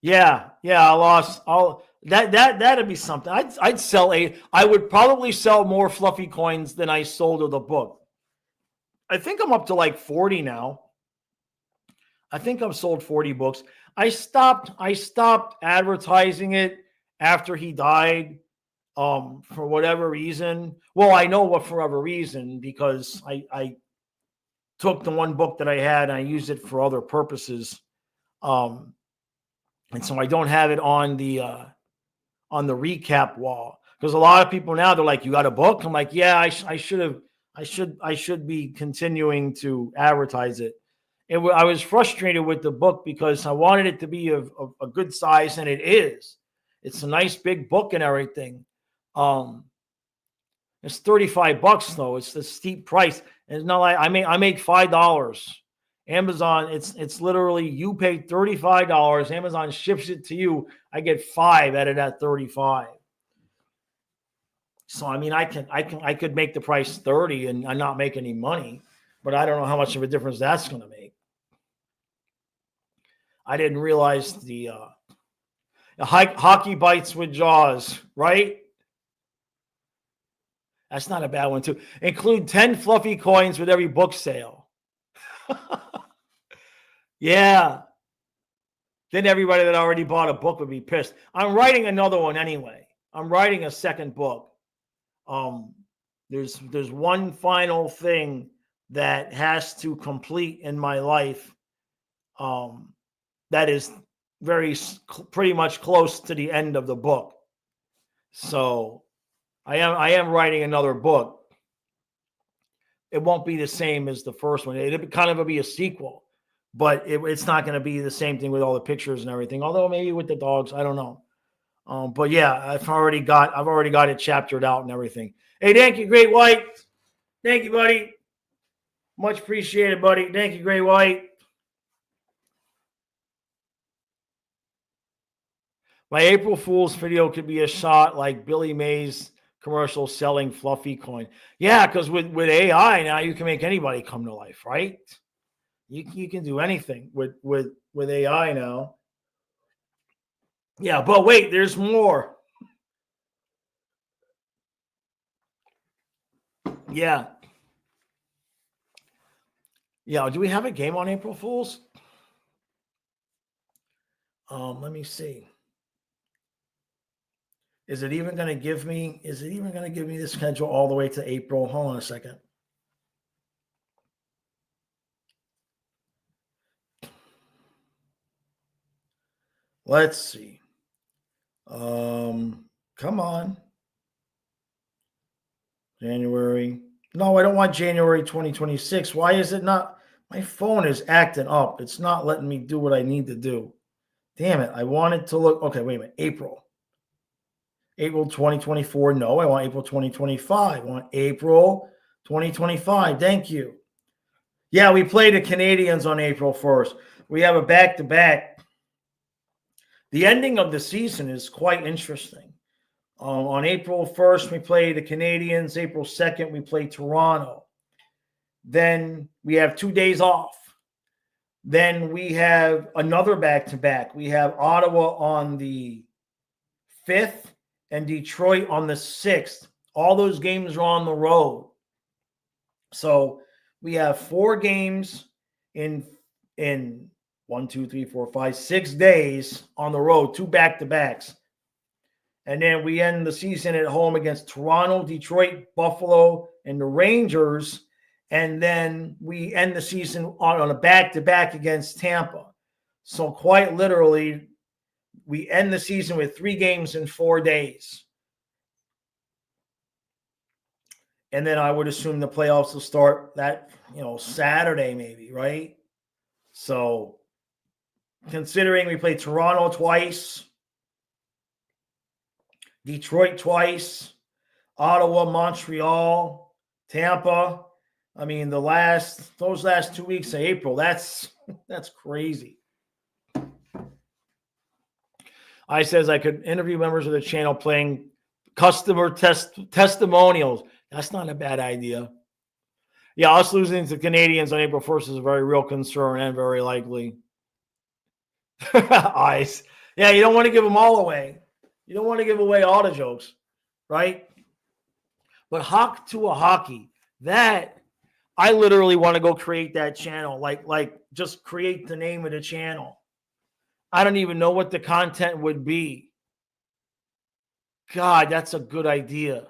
Yeah. I lost all... That'd be something. I would probably sell more Fluffy coins than I sold of the book. I think I'm up to like 40 now. I think I've sold 40 books. I stopped advertising it after he died for whatever reason. Well, I know what for whatever reason, because I took the one book that I had and I used it for other purposes. And so I don't have it on the recap wall, because a lot of people now, they're like, "You got a book?" I'm like, "Yeah, I should be continuing to advertise it." I was frustrated with the book because I wanted it to be of a good size, and it is. It's a nice big book and everything. It's $35 though. It's the steep price. And it's not like I make $5. Amazon, it's literally, you pay $35. Amazon ships it to you. I get 5 out of that 35. So I mean, I could make the price 30 and not make any money, but I don't know how much of a difference that's going to make. I didn't realize the hockey bites with jaws, right? That's not a bad one too. Include 10 fluffy coins with every book sale. Yeah. Then everybody that already bought a book would be pissed. I'm writing another one anyway. I'm writing a second book. There's one final thing that has to complete in my life. That is pretty much close to the end of the book. So I am writing another book. It won't be the same as the first one. It'll kind of be a sequel, but it's not going to be the same thing with all the pictures and everything. Although maybe with the dogs, I don't know. But yeah, I've already got it chaptered out and everything. Hey, thank you, Great White. Thank you, buddy. Much appreciated, buddy. Thank you, Great White. My April Fool's video could be a shot like Billy Mays commercial selling fluffy coin. Yeah, because with AI now, you can make anybody come to life, right? You can do anything with AI now. Yeah, but wait, there's more. Yeah. Yeah, do we have a game on April Fool's? Let me see. Is it even going to give me the schedule all the way to April? Hold on a second. Let's see. Come on. January. No, I don't want January 2026. Why is it not? My phone is acting up. It's not letting me do what I need to do. Damn it. I wanted to look. Okay, wait a minute. April 2024. No, I want April 2025. I want April 2025. Thank you. Yeah, we play the Canadians on April 1st. We have a back-to-back. The ending of the season is quite interesting. On April 1st, we play the Canadians. April 2nd, we play Toronto. Then we have 2 days off. Then we have another back-to-back. We have Ottawa on the 5th and Detroit on the 6th. All those games are on the road. So we have 4 games in 1, 2, 3, 4, 5, 6 days on the road, 2 back-to-backs. And then we end the season at home against Toronto, Detroit, Buffalo, and the Rangers. And then we end the season on a back-to-back against Tampa. So quite literally, we end the season with 3 games in 4 days. And then I would assume the playoffs will start that, Saturday maybe, right? So considering we play Toronto twice, Detroit twice, Ottawa, Montreal, Tampa. I mean, those last 2 weeks of April, that's crazy. I says I could interview members of the channel playing customer testimonials. That's not a bad idea. Yeah, us losing to Canadians on April 1st is a very real concern and very likely. Ice. Yeah, you don't want to give them all away. You don't want to give away all the jokes, right? But Hawk to a Hockey, that I literally want to go create that channel. Like just create the name of the channel. I don't even know what the content would be. God, that's a good idea.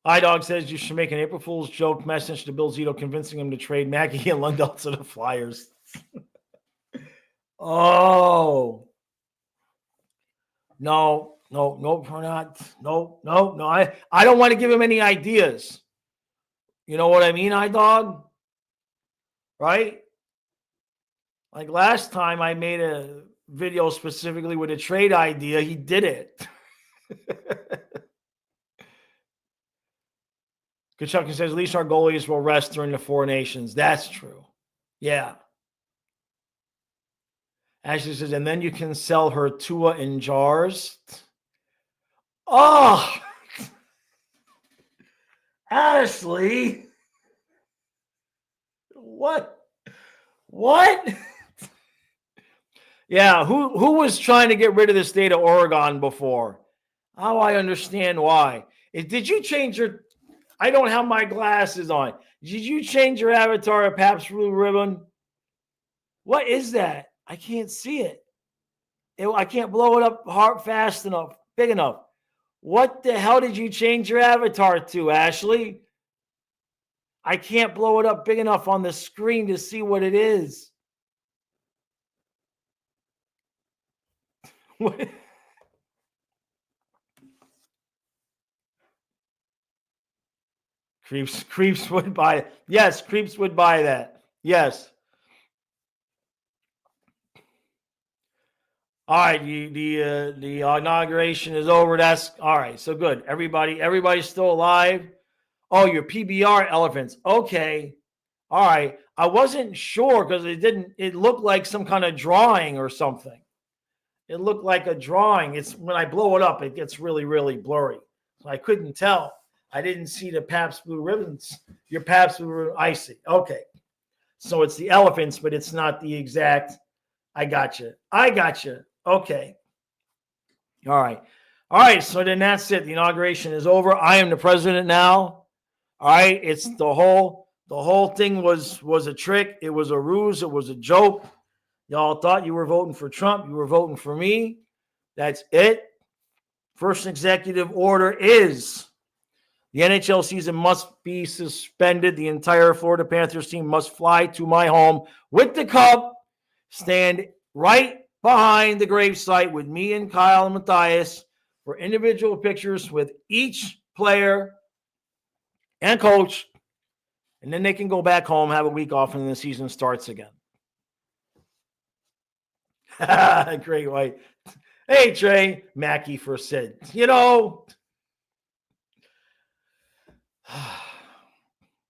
iDog says you should make an April Fool's joke message to Bill Zito convincing him to trade Mackey and Lundell to the Flyers. Oh. No, we're not. No. I don't want to give him any ideas. You know what I mean, iDog? Right? Like last time I made a video specifically with a trade idea, he did it. Kachuk says, at least our goalies will rest during the Four Nations. That's true. Yeah. Ashley says, and then you can sell her Tua in jars. Oh, Ashley. What? Yeah, who was trying to get rid of the state of Oregon before? Oh, I understand why. Did you change your... I don't have my glasses on. Did you change your avatar of Pabst Blue Ribbon? What is that? I can't see it. I can't blow it up fast enough, big enough. What the hell did you change your avatar to, Ashley? I can't blow it up big enough on the screen to see what it is. What? Creeps would buy it. Yes, Creeps would buy that. Yes. All right, the inauguration is over. That's all right. So good. Everybody's still alive. Oh, your PBR elephants. Okay. All right. I wasn't sure because it looked like some kind of drawing or something. It looked like a drawing. It's when I blow it up, it gets really, really blurry. So I couldn't tell. I didn't see the Pabst Blue Ribbons. Your Pabst Blue Ribbon, I see. Okay. So it's the elephants, but it's not the exact. I got you. Okay. All right. So then that's it. The inauguration is over. I am the president now. All right. It's the whole thing was a trick. It was a ruse. It was a joke. Y'all thought you were voting for Trump. You were voting for me. That's it. First executive order is the NHL season must be suspended. The entire Florida Panthers team must fly to my home with the cup, stand right behind the gravesite with me and Kyle and Matthias for individual pictures with each player and coach, and then they can go back home, have a week off, and the season starts again. Great White. Hey, Trey. Mackey for Sid.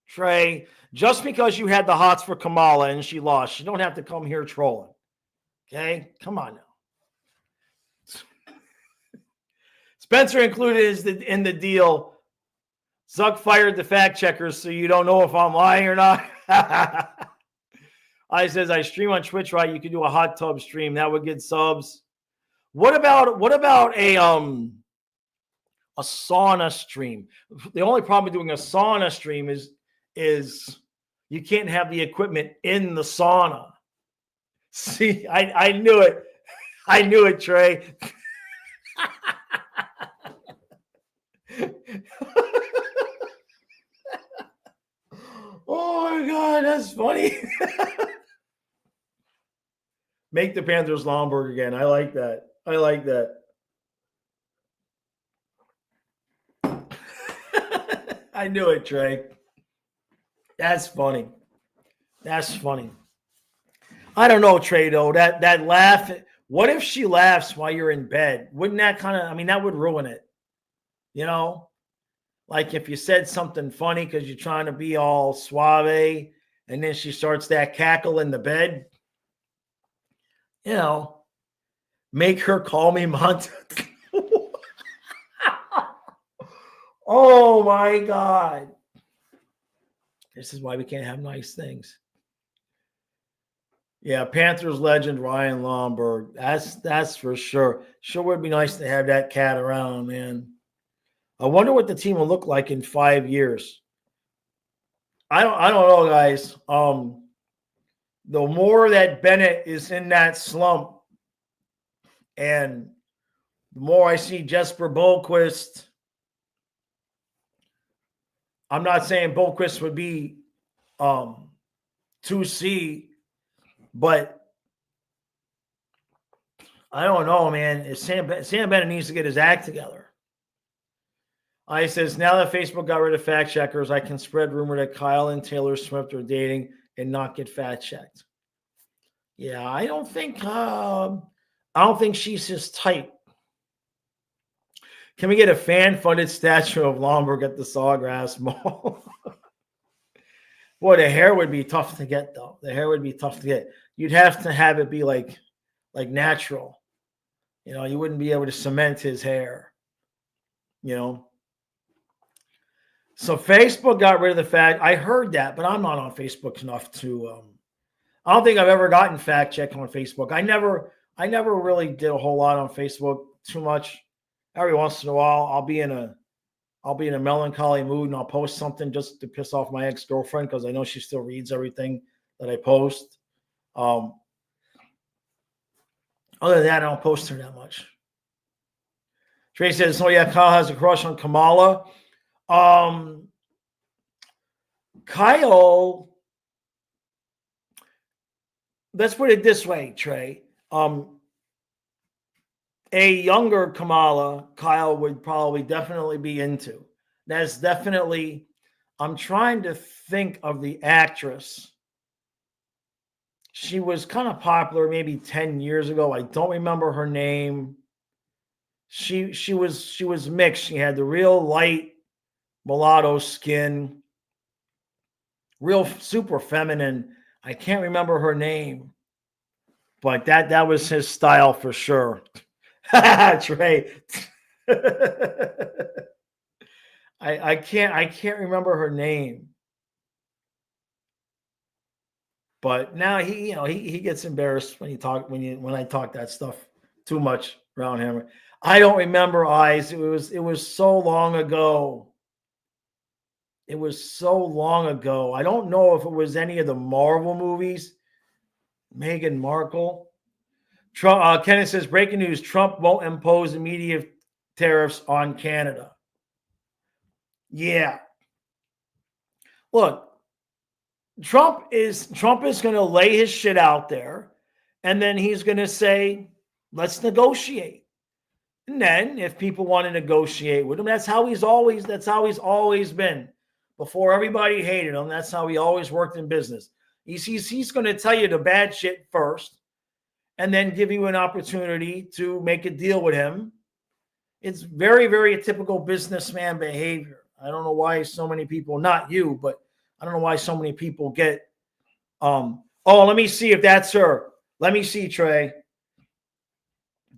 Trey, just because you had the hots for Kamala and she lost, you don't have to come here trolling. Okay? Come on now. Spencer included in the deal. Zuck fired the fact checkers, so you don't know if I'm lying or not. I says I stream on Twitch, right? You could do a hot tub stream. That would get subs. What about a sauna stream? The only problem with doing a sauna stream is you can't have the equipment in the sauna. See, I knew it. I knew it, Trey. Oh my God, that's funny. Make the Panthers Lombard again. I like that. I knew it, Trey. That's funny. I don't know, Trey, though. That laugh. What if she laughs while you're in bed? Wouldn't that that would ruin it. Like if you said something funny because you're trying to be all suave and then she starts that cackle in the bed. Make her call me Monta. Oh my God. This is why we can't have nice things. Yeah, Panthers legend Ryan Lomberg. That's for sure. Sure would be nice to have that cat around, man. I wonder what the team will look like in 5 years. I don't know, guys. The more that Bennett is in that slump, and the more I see Jesper Bohlquist I'm not saying Boquist would be 2C, but I don't know, man. Sam Bennett needs to get his act together. I says, now that Facebook got rid of fact checkers, I can spread rumor that Kyle and Taylor Swift are dating and not get fact checked. Yeah, I don't think she's his type. Can we get a fan-funded statue of Lomberg at the Sawgrass Mall? Boy, the hair would be tough to get, though. The hair would be tough to get. You'd have to have it be like natural. You know, you wouldn't be able to cement his hair. You know. So Facebook got rid of the fact. I heard that, but I'm not on Facebook enough to. I don't think I've ever gotten fact checked on Facebook. I never really did a whole lot on Facebook too much. Every once in a while, I'll be in a melancholy mood and I'll post something just to piss off my ex-girlfriend because I know she still reads everything that I post. Other than that, I don't post her that much. Trey says, "Oh yeah, Kyle has a crush on Kamala." Kyle, let's put it this way, Trey. A younger Kamala, Kyle would probably definitely be into. That's definitely, I'm trying to think of the actress. She was kind of popular maybe 10 years ago. I don't remember her name. She was mixed. She had the real light mulatto skin, real super feminine. I can't remember her name, but that was his style for sure. Trey. I can't remember her name. But now he gets embarrassed when I talk that stuff too much around him. I don't remember eyes. It was so long ago. It was so long ago. I don't know if it was any of the Marvel movies. Meghan Markle. Trump, Kenneth says, breaking news, Trump won't impose immediate tariffs on Canada. Yeah. Look, Trump is going to lay his shit out there, and then he's going to say, let's negotiate. And then if people want to negotiate with him, that's how he's always been. Before everybody hated him, that's how he always worked in business. He's going to tell you the bad shit first, and then give you an opportunity to make a deal with him. It's very, very typical businessman behavior. I don't know why so many people, not you, but I don't know why so many people get, let me see if that's her. Let me see, Trey.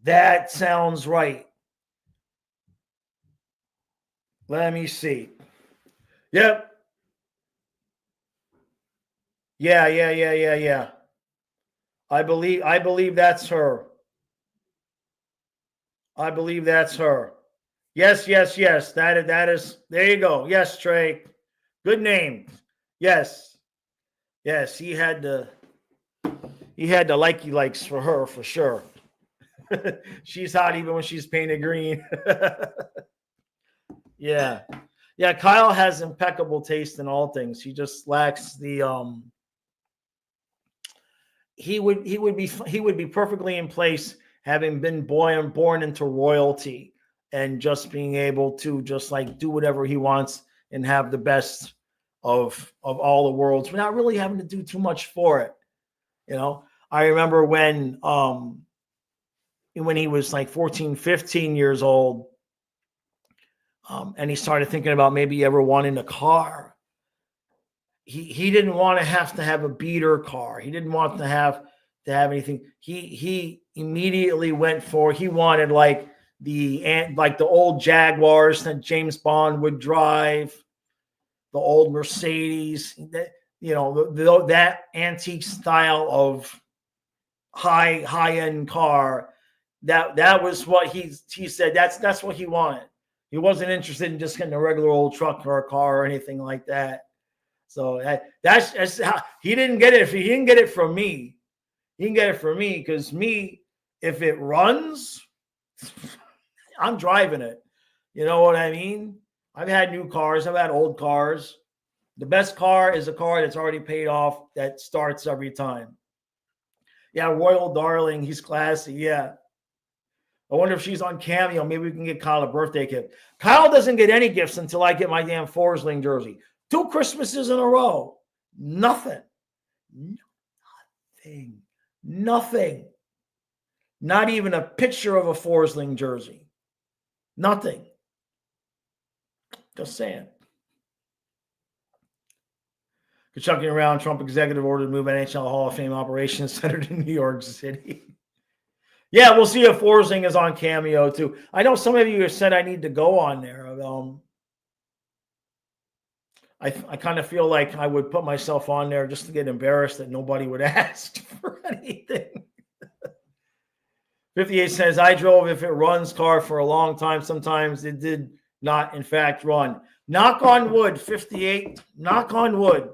That sounds right. Let me see. Yep. Yeah. I believe that's her. I believe that's her. Yes. That is. There you go. Yes, Trey. Good name. Yes. He had the likey likes for her for sure. She's hot even when she's painted green. Yeah. Kyle has impeccable taste in all things. He just lacks the He would be perfectly in place, having been born into royalty and just being able to just like do whatever he wants and have the best of all the worlds without really having to do too much for it. You know, I remember when he was like 14, 15 years old, and he started thinking about maybe ever wanting a car. He didn't want to have a beater car. He didn't want to have anything. He immediately went for, he wanted like the old Jaguars that James Bond would drive, the old Mercedes, that that antique style of high end car. That was what he said. That's what he wanted. He wasn't interested in just getting a regular old truck or a car or anything like that. So that's how he didn't get it. He didn't get it from me. He can get it from me because if it runs, I'm driving it. You know what I mean? I've had new cars. I've had old cars. The best car is a car that's already paid off that starts every time. Yeah, Royal Darling. He's classy. Yeah. I wonder if she's on Cameo. Maybe we can get Kyle a birthday gift. Kyle doesn't get any gifts until I get my damn Forsling jersey. 2 Christmases in a row. Nothing. Nothing. Nothing. Not even a picture of a Forsling jersey. Nothing. Just saying. Chucking around, Trump executive order to move NHL Hall of Fame operations centered in New York City. Yeah, we'll see if Forsling is on Cameo too. I know some of you have said I need to go on there. I kind of feel like I would put myself on there just to get embarrassed that nobody would ask for anything. 58 says, I drove if it runs car for a long time. Sometimes it did not, in fact, run. Knock on wood, 58. Knock on wood.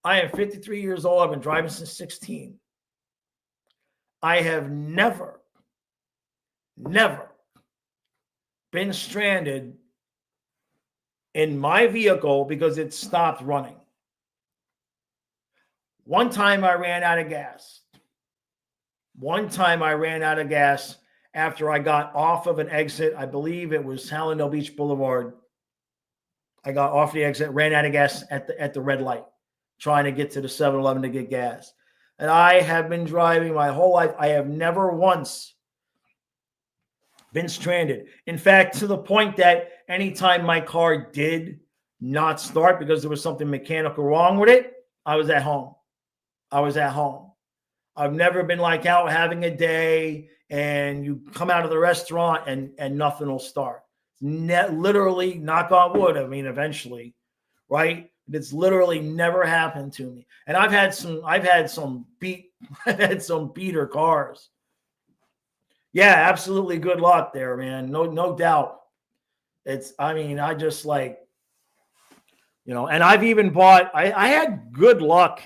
I am 53 years old. I've been driving since 16. I have never been stranded in my vehicle because it stopped running. One time I ran out of gas. After I got off of an exit. I believe it was Hallandale Beach Boulevard. I got off the exit, ran out of gas at the red light, trying to get to the 7-Eleven to get gas. And I have been driving my whole life. I have never once been stranded. In fact, to the point that anytime my car did not start because there was something mechanical wrong with it, I was at home. I've never been like out having a day and you come out of the restaurant and nothing will start. Literally, knock on wood. I mean, eventually, right? It's literally never happened to me. And I've had some beater cars. Yeah, absolutely. Good luck there, man. No doubt. I just like, and I've even bought, I had good luck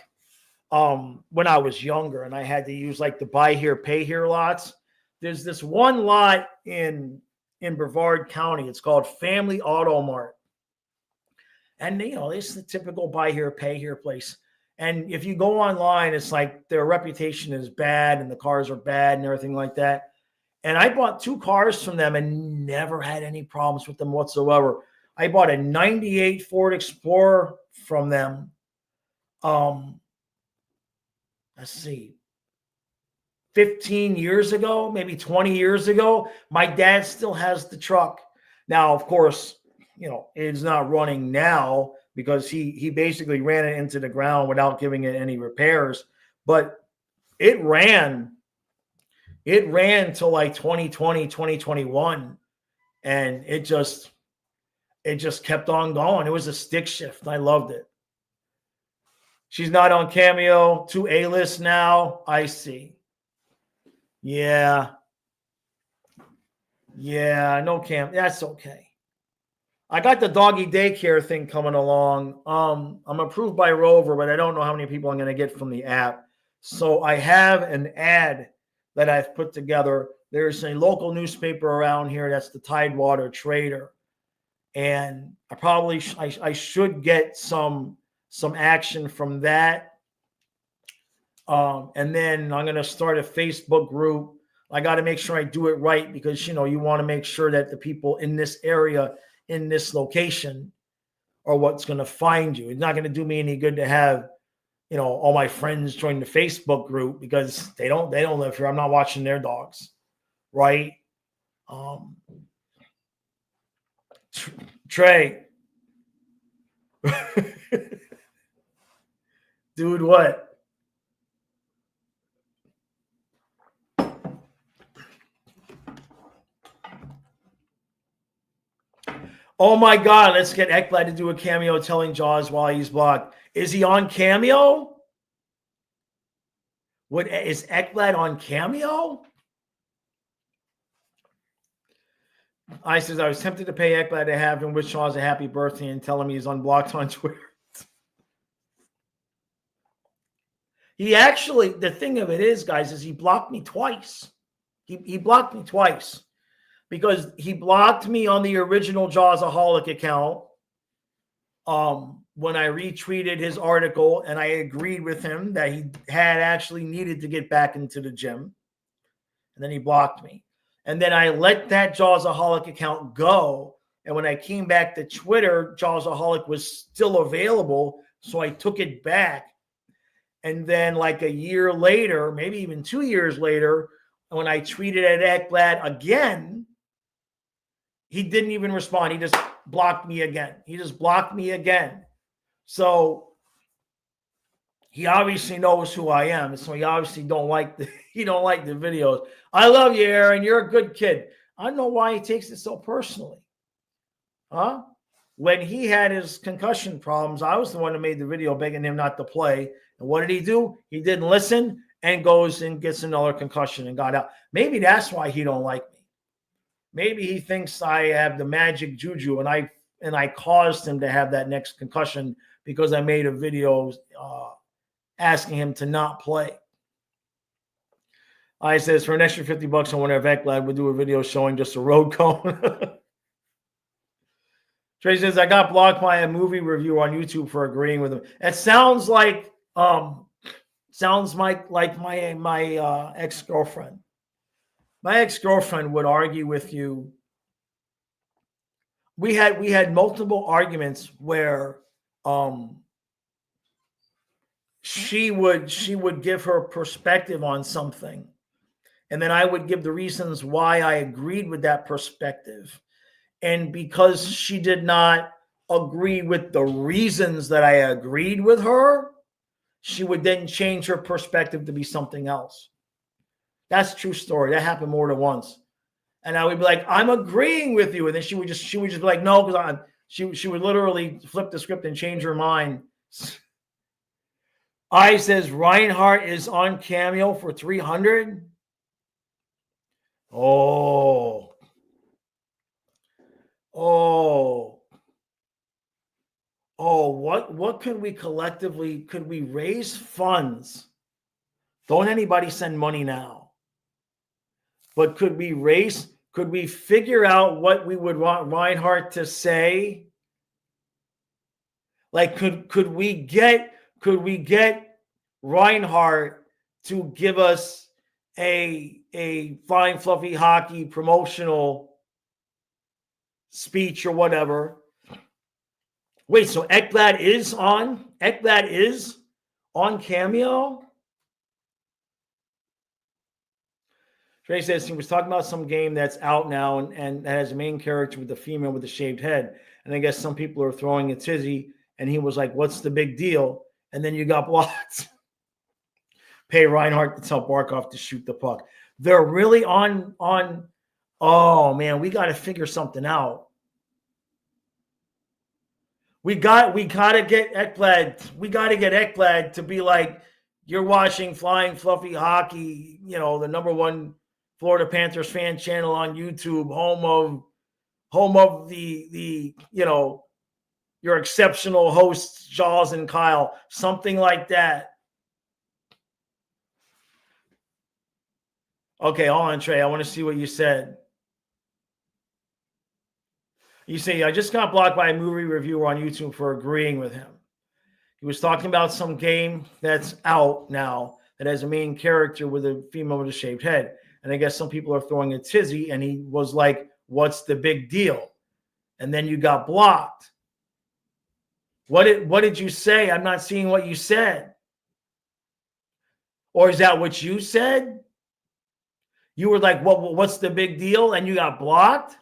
when I was younger and I had to use like the buy here, pay here lots. There's this one lot in Brevard County. It's called Family Auto Mart. And, it's the typical buy here, pay here place. And if you go online, it's like their reputation is bad and the cars are bad and everything like that. And I bought 2 cars from them and never had any problems with them whatsoever. I bought a 98 Ford Explorer from them. Let's see, 15 years ago, maybe 20 years ago. My dad still has the truck. Now, of course, it's not running now because he basically ran it into the ground without giving it any repairs. But it ran till like 2020, 2021. And it just kept on going. It was a stick shift. I loved it. She's not on Cameo, to A-list now. I see. Yeah, no Cam. That's okay. I got the doggy daycare thing coming along. I'm approved by Rover, but I don't know how many people I'm going to get from the app. So I have an ad that I've put together. There's a local newspaper around here. That's the Tidewater Trader. And I should get some action from that. And then I'm going to start a Facebook group. I got to make sure I do it right because, you want to make sure that the people in this area, in this location, are what's going to find you. It's not going to do me any good to have, all my friends join the Facebook group because they don't live here. I'm not watching their dogs, right? Trey. Dude, what? Oh my God, let's get Ekblad to do a cameo telling Jaws while he's blocked. Is he on Cameo? Is Ekblad on Cameo? I was tempted to pay Ekblad to have him wish Jaws a happy birthday and tell him he's unblocked on Twitter. He actually, the thing of it is, guys, is he blocked me twice. He blocked me twice. because he blocked me on the original Jawsaholic account when I retweeted his article, and I agreed with him that he had actually needed to get back into the gym. And then he blocked me. And then I let that Jawsaholic account go. And when I came back to Twitter, Jawsaholic was still available. So I took it back. And then like a year later, maybe even 2 years later, when I tweeted at Ekblad again, he didn't even respond. He just blocked me again. So he obviously knows who I am. So he obviously don't like the videos. I love you, Aaron. You're a good kid. I don't know why he takes it so personally. Huh? When he had his concussion problems, I was the one who made the video begging him not to play. And what did he do? He didn't listen and goes and gets another concussion and got out. Maybe that's why he don't like me. Maybe he thinks I have the magic juju and I caused him to have that next concussion because I made a video asking him to not play. I says, for an extra $50, I wonder if Ekblad would do a video showing just a road cone. Trey says, I got blocked by a movie reviewer on YouTube for agreeing with him. It sounds like my ex-girlfriend. My ex-girlfriend would argue with you. We had multiple arguments where she would give her perspective on something, and then I would give the reasons why I agreed with that perspective. And because she did not agree with the reasons that I agreed with her, she would then change her perspective to be something else. That's a true story. That happened more than once. And I would be like, I'm agreeing with you. And then she would just be like, no, because she would literally flip the script and change her mind. I says Reinhardt is on Cameo for 300. What could we collectively, could we raise funds? Don't anybody send money now. But could we figure out what we would want Reinhardt to say? Like, could we get Reinhardt to give us a Flying Fluffy Hockey promotional speech or whatever? Wait, so Ekblad is on Cameo? Trey says he was talking about some game that's out now and has a main character with the female with the shaved head. And I guess some people are throwing a tizzy, and he was like, what's the big deal? And then you got blocked. Pay Reinhardt to tell Barkov to shoot the puck. They're really on. Oh, man, we got to figure something out. We got to get Ekblad. We got to get Ekblad to be like, you're watching Flying Fluffy Hockey, the #1 Florida Panthers fan channel on YouTube, home of the your exceptional hosts, Jaws and Kyle, something like that. Okay, hold on, Trey. I want to see what you said. You say, I just got blocked by a movie reviewer on YouTube for agreeing with him. He was talking about some game that's out now that has a main character with a female with a shaved head. And I guess some people are throwing a tizzy, and he was like, what's the big deal? And then you got blocked. What did you say? I'm not seeing what you said. Or is that what you said? You were like, what's the big deal? And you got blocked?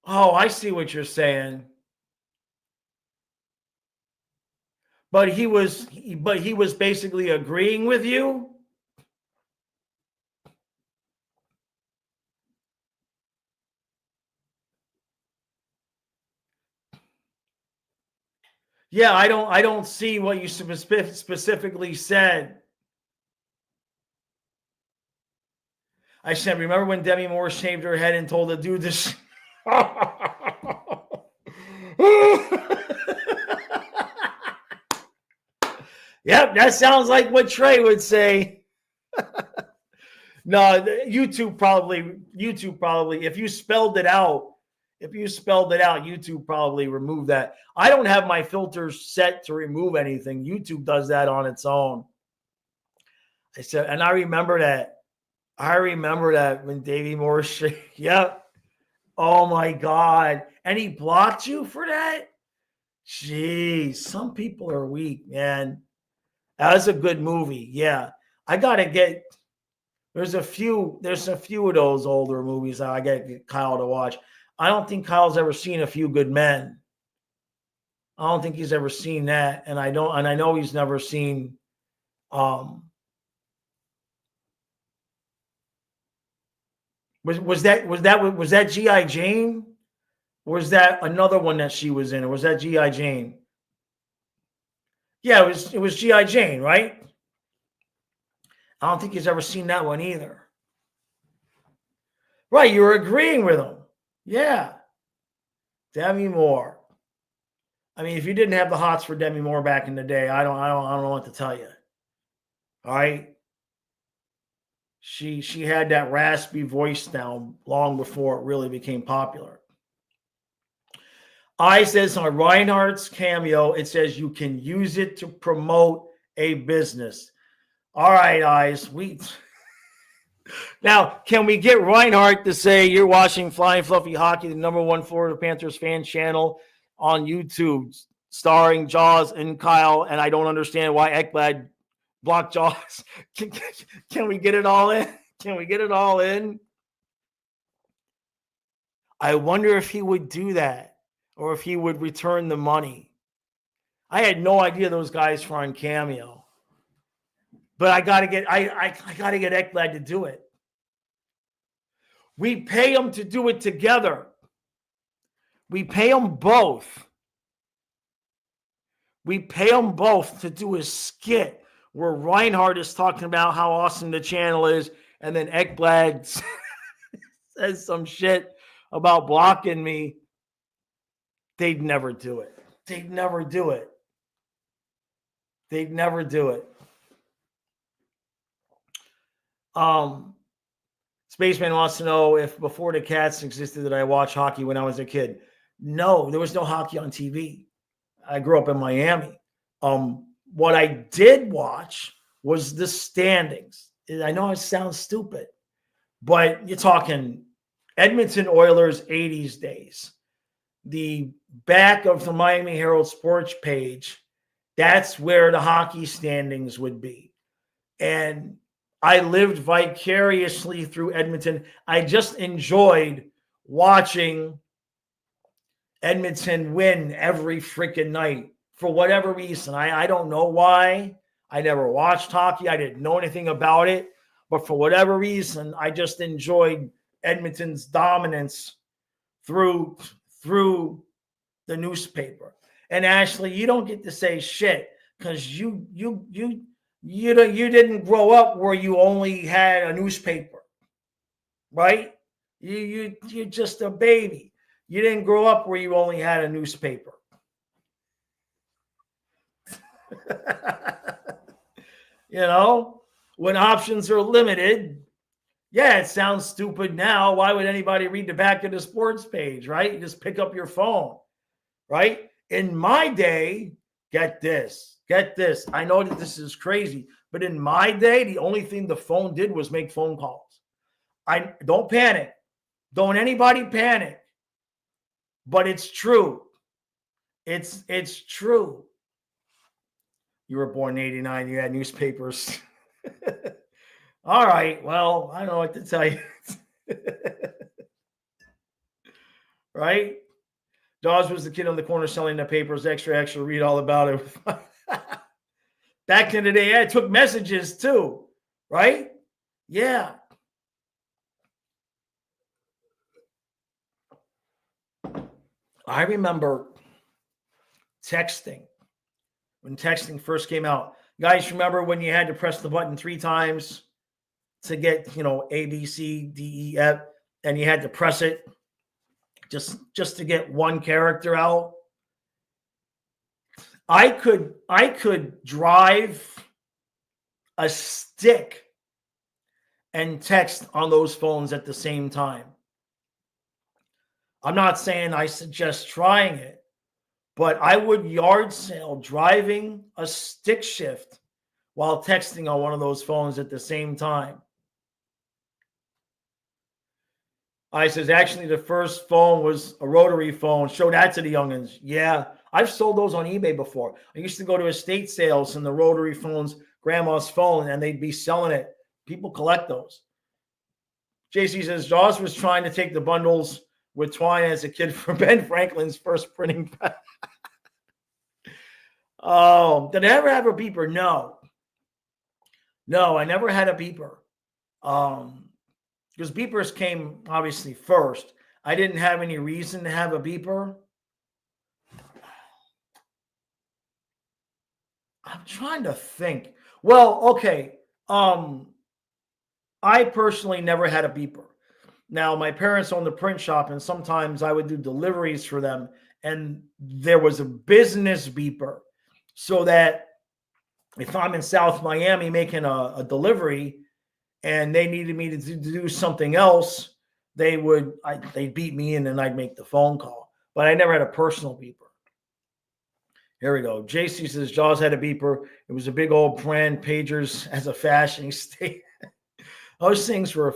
Oh, I see what you're saying. But he was basically agreeing with you. Yeah, I don't see what you specifically said. I said, remember when Demi Moore shaved her head and told the dude this? Yep, that sounds like what Trey would say. No, YouTube probably, if you spelled it out, YouTube probably removed that. I don't have my filters set to remove anything. YouTube does that on its own. I said, and I remember that. When Davey Morris, yep. Oh my God. And he blocked you for that? Jeez, some people are weak, man. That was a good movie. Yeah. I gotta get, there's a few of those older movies that I gotta get Kyle to watch. I don't think Kyle's ever seen A Few Good Men. I don't think he's ever seen that. And I know he's never seen was that G.I. Jane? Or was that another one that she was in? Or was that G.I. Jane? Yeah, it was G.I. Jane, right? I don't think he's ever seen that one either. Right, you were agreeing with him. Yeah. Demi Moore. I mean, if you didn't have the hots for Demi Moore back in the day, I don't know what to tell you. All right. She had that raspy voice down long before it really became popular. I says on Reinhardt's cameo, it says you can use it to promote a business. All right, eyes. Now, can we get Reinhardt to say you're watching Flying Fluffy Hockey, the #1 Florida Panthers fan channel on YouTube, starring Jaws and Kyle, and I don't understand why Ekblad blocked Jaws. Can we get it all in? Can we get it all in? I wonder if he would do that or if he would return the money. I had no idea those guys were on Cameo. But I gotta get Ekblad to do it. We pay them to do it together. We pay them both. We pay them both to do a skit where Reinhardt is talking about how awesome the channel is, and then Ekblad says some shit about blocking me. They'd never do it. They'd never do it. They'd never do it. Spaceman wants to know if before the Cats existed, did I watch hockey when I was a kid? No, there was no hockey on TV. I grew up in Miami. What I did watch was the standings. I know it sounds stupid, but you're talking Edmonton Oilers 80s days. The back of the Miami Herald sports page, that's where the hockey standings would be. And I lived vicariously through Edmonton. I just enjoyed watching Edmonton win every freaking night for whatever reason. I don't know why. I never watched hockey. I didn't know anything about it. But for whatever reason, I just enjoyed Edmonton's dominance through the newspaper. And Ashley, you don't get to say shit because you didn't grow up where you only had a newspaper, right? You're just a baby. You didn't grow up where you only had a newspaper. You know, when options are limited, yeah, it sounds stupid now. Why would anybody read the back of the sports page, right? You just pick up your phone, right? In my day, get this. I know that this is crazy, but in my day, the only thing the phone did was make phone calls. Don't panic. Don't anybody panic. But it's true. It's true. You were born in 89. You had newspapers. All right. Well, I don't know what to tell you. Right? Dawes was the kid on the corner selling the papers. Extra, read all about it. Back in the day, I took messages too. Right? Yeah. I remember texting when texting first came out. Guys, remember when you had to press the button 3 times to get, A, B, C, D, E, F, and you had to press it just to get one character out? I could drive a stick and text on those phones at the same time. I'm not saying I suggest trying it, but I would yard sale driving a stick shift while texting on one of those phones at the same time. I says, actually, the first phone was a rotary phone. Show that to the youngins. Yeah, I've sold those on eBay before. I used to go to estate sales and the rotary phones, grandma's phone, and they'd be selling it. People collect those. JC says, Jaws was trying to take the bundles with twine as a kid for Ben Franklin's first printing press. Oh, did I ever have a beeper? No. No, I never had a beeper. Because beepers came obviously first. I didn't have any reason to have a beeper. I'm trying to think. Well, okay. I personally never had a beeper. Now, my parents owned the print shop, and sometimes I would do deliveries for them, and there was a business beeper, so that if I'm in South Miami making a delivery and they needed me to do something else, they'd beat me in and I'd make the phone call. But I never had a personal beeper. Here we go. JC says Jaws had a beeper. It was a big old brand, pagers as a fashion state. Those things were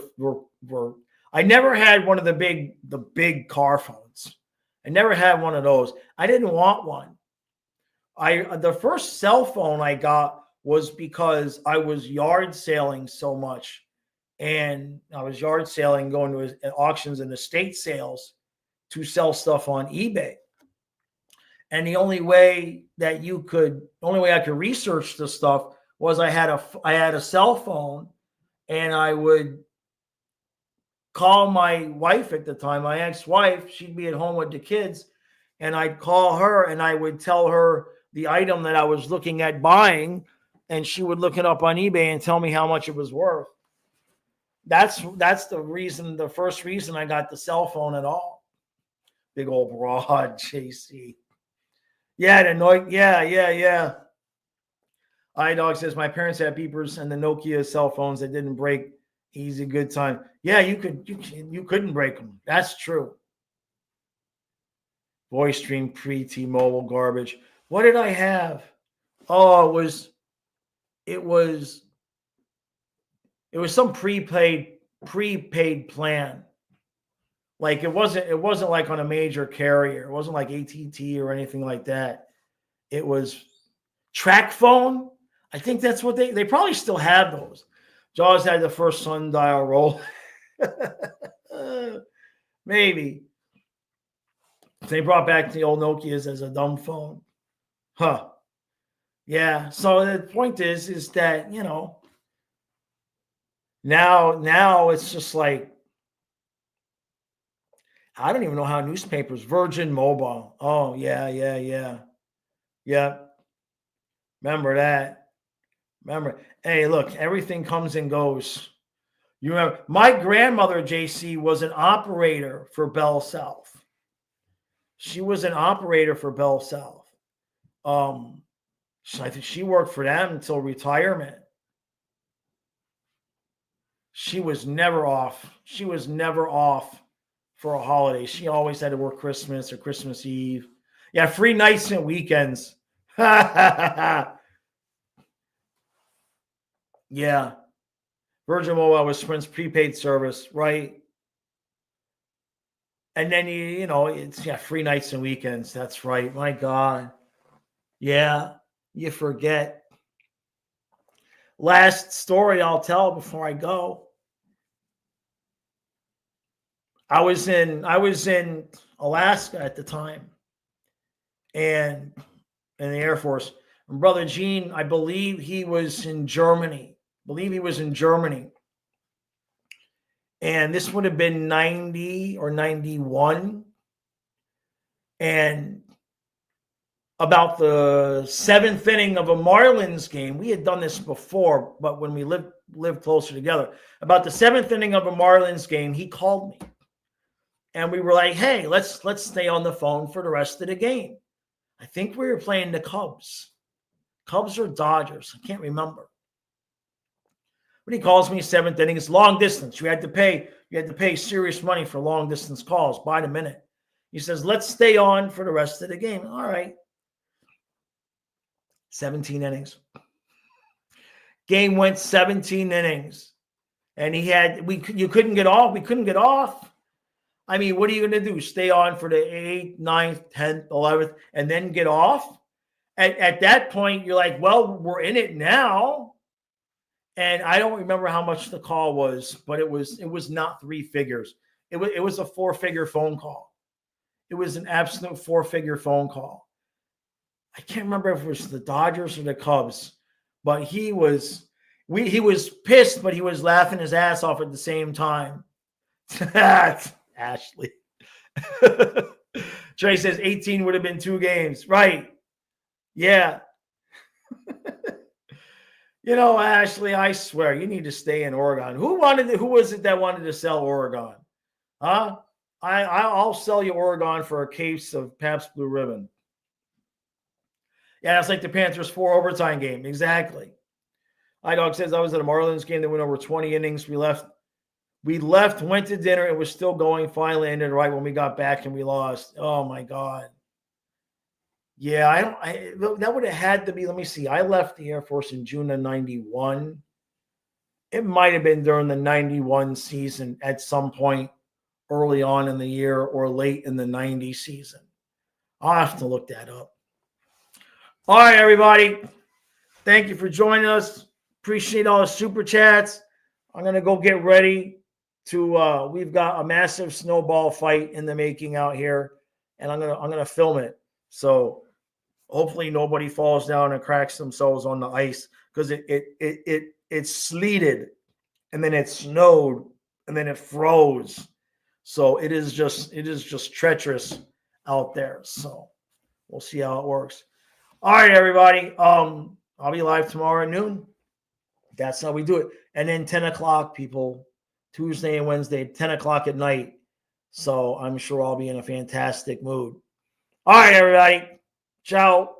I never had one of the big car phones. I never had one of those. I didn't want one. The first cell phone I got was because I was yard sailing so much, and I was yard sailing, going to auctions and estate sales to sell stuff on eBay. And the only way I could research the stuff was I had a cell phone, and I would call my wife at the time, my ex-wife. She'd be at home with the kids, and I'd call her and I would tell her the item that I was looking at buying, and she would look it up on eBay and tell me how much it was worth. That's the first reason I got the cell phone at all. Big old broad, JC. Yeah, yeah. iDog says, my parents had beepers and the Nokia cell phones that didn't break. Easy, good time. Yeah, you couldn't break them. That's true. Voice stream pre-T-Mobile garbage. What did I have? Oh, it was some prepaid plan. Like it wasn't like on a major carrier. It wasn't like AT&T or anything like that. It was track phone. I think that's what they probably still have those. Jaws had the first sundial roll. Maybe. They brought back the old Nokias as a dumb phone. Huh. Yeah. So the point is that, now it's just like, I don't even know how newspapers, Virgin Mobile. Oh, yeah. Remember that. Hey, look, everything comes and goes. You remember, my grandmother, JC, was an operator for Bell South. She was an operator for Bell South. I think she worked for them until retirement. She was never off. For a holiday. She always had to work Christmas or Christmas Eve. Yeah, free nights and weekends. Yeah. Virgin Mobile was Sprint's prepaid service, right? And then it's free nights and weekends. That's right. My God. Yeah, you forget. Last story I'll tell before I go. I was in Alaska at the time, and in the Air Force. And Brother Gene, I believe he was in Germany. And this would have been 90 or 91. And about the seventh inning of a Marlins game, we had done this before, but when we lived closer together, about the seventh inning of a Marlins game, he called me. And we were like, hey, let's stay on the phone for the rest of the game. I think we were playing the Cubs or Dodgers. I can't remember. But he calls me 7th inning. It's long distance. You had to pay serious money for long distance calls by the minute. He says, let's stay on for the rest of the game. All right. 17 innings. Game went 17 innings. And you couldn't get off. We couldn't get off. I mean, what are you going to do? Stay on for the 8th, 9th, 10th, 11th, and then get off? At that point, you're like, well, we're in it now. And I don't remember how much the call was, but it was not 3 figures. It was a 4-figure phone call. It was an absolute 4-figure phone call. I can't remember if it was the Dodgers or the Cubs, but he was pissed, but he was laughing his ass off at the same time. Ashley. Trey says 18 would have been 2 games. Right. Yeah. Ashley, I swear you need to stay in Oregon. Who was it that wanted to sell Oregon? Huh? I'll sell you Oregon for a case of Pabst Blue Ribbon. Yeah, it's like the Panthers 4 overtime game. Exactly. iDog says I was at a Marlins game that went over 20 innings. We left, went to dinner. It was still going. Finally ended right when we got back and we lost. Oh my God. Yeah, that would have had to be. Let me see. I left the Air Force in June of 91. It might have been during the 91 season at some point early on in the year or late in the 90 season. I'll have to look that up. All right, everybody. Thank you for joining us. Appreciate all the super chats. I'm going to go get ready to we've got a massive snowball fight in the making out here, and I'm going to film it. So hopefully nobody falls down and cracks themselves on the ice, because it sleeted and then it snowed and then it froze. So it is just treacherous out there. So we'll see how it works. All right, everybody. I'll be live tomorrow at noon. That's how we do it. And then 10 o'clock, people, Tuesday and Wednesday, 10 o'clock at night. So I'm sure I'll be in a fantastic mood. All right, everybody. Ciao.